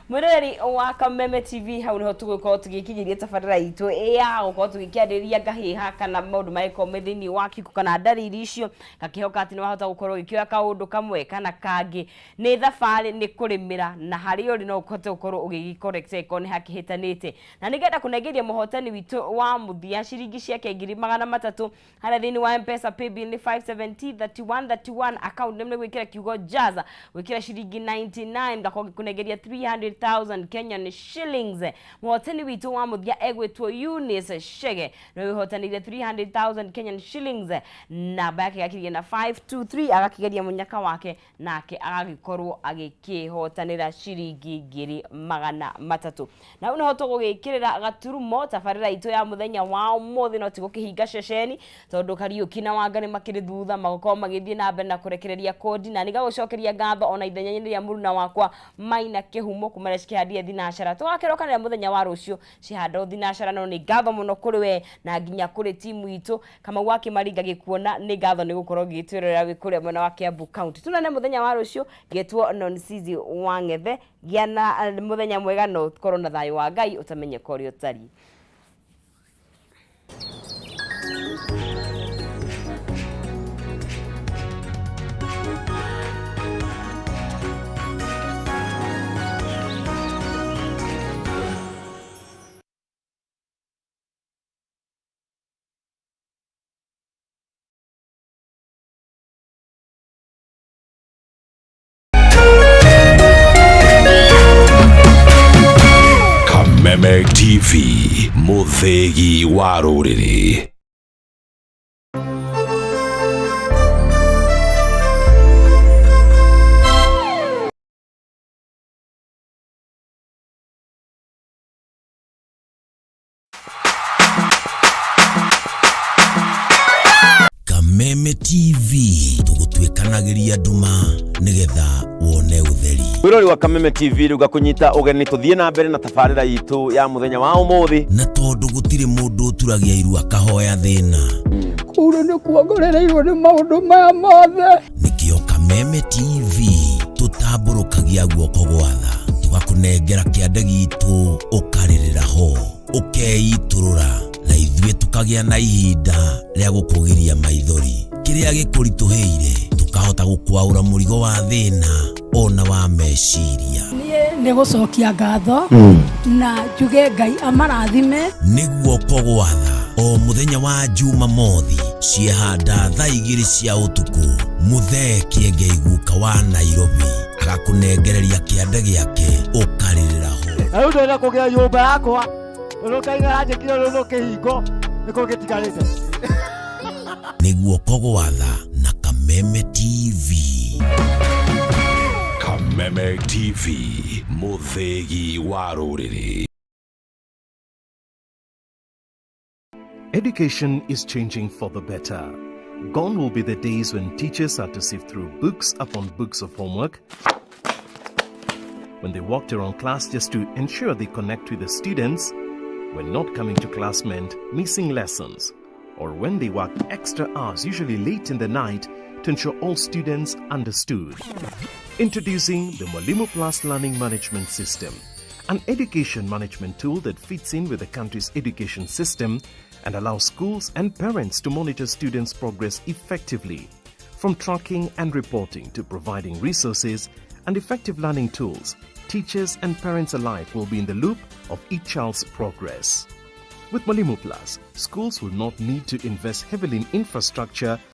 Mwereri wa Kameme TV hau niho tugukorwo tugikinyiria tabarira itu ya gukorwo tugikiandiria ngahiha kana maundu maiko mithini wa kiku kana ndariri icio gakihoka ati ni wahota gukorwo gikioya kaundu kamwe kana kangi ni thabari ni kurimira na hari uri no ukote gukorwo ugigicorrect ko ni hakihitanite na nigenda kunegeria muhotani witu wa muthia ciringi ciake 300 haria thini wa M-Pesa paybill ni 5703131 account name gwikira kiugo jaza gwikira ciringi 99 ngakorwo kunegeria 300 300,000 Kenyan shillings. Mwoteni witu wa muthia egwetwo Eunice Shege no wihotanire 300,000 Kenyan shillings. Namba yake gakirie na 523 agakigeria munyaka wake nake agagikorwo agikihotanira ciringi ngiri magana matatu. Na unahoto gugikirira gaturumo tabarira itu ya muthenya wa umuthi no tigo kihinga ceceni tondu Kariuki na Wangari makiri thutha magoko magithie na mbere na kurekereria kodi na niga gucokeria ngatho ona ithenya ya muruna wakwa Maina Kihumo kumerecia kihandie thinashara tugakerokanira muthenya wa rucio cihando thinashara no ni ngatho muno kuri we na nginya kuri timu itu kama gwake maringa gikuona ni ngatho ni gukorwo gitwirira wikuria mwena wa Kiambu County tunane muthenya wa rucio getwo Nonsizi Wangethe giana muthenya mwega no korwo na thayo wa Ngai utamenye kori utari. Kameme TV, muthegi wa ruriri. Kameme TV tugutwikanagiria nduma nigetha wone utheri. Wirori wa Kameme TV ruga kunyita ugeni tuthie na mbere na tabarira itu ya muthenya wa umuthi na tondu gutire mundu turagia iru akahoya thina kuru ni kuongorereirwo ni maundu maya mothe nikio Kameme TV tutamburukagia guoko gwatha tugakunengera kiande gitu ukaririra ho ukeiturura na ithuĩ tukagia na ihinda ria gukugiria maithori kiria gikurituheire tukahota gukwaura murigo wa thina ona wa meciria ni gucokia ngatho na njuge Ngai amarathime niguo kogwatha o muthenya wa Jumamothi ciehanda thaa 2 cia utuku Muthee Kiengei guka wa Nairobi agakunengereria kiande giake ukaririra ho ayu ndona kugia nyumba yakwa urukaiga ajikire runo kihingo niko gitigarite niguo kogwatha na Kameme TV. Kameme TV, muthegi wa ruriri. Education is changing for the better. Gone will be the days when teachers had to sift through books upon books of homework, when they walked around class just to ensure they connect with the students, when not coming to class meant missing lessons, or when they worked extra hours, usually late in the night, to ensure all students understood. Introducing the Mwalimu Plus Learning Management System, an education management tool that fits in with the country's education system and allows schools and parents to monitor students' progress effectively. From tracking and reporting to providing resources and effective learning tools, teachers and parents alike will be in the loop of each child's progress. With Mwalimu Plus, schools will not need to invest heavily in infrastructure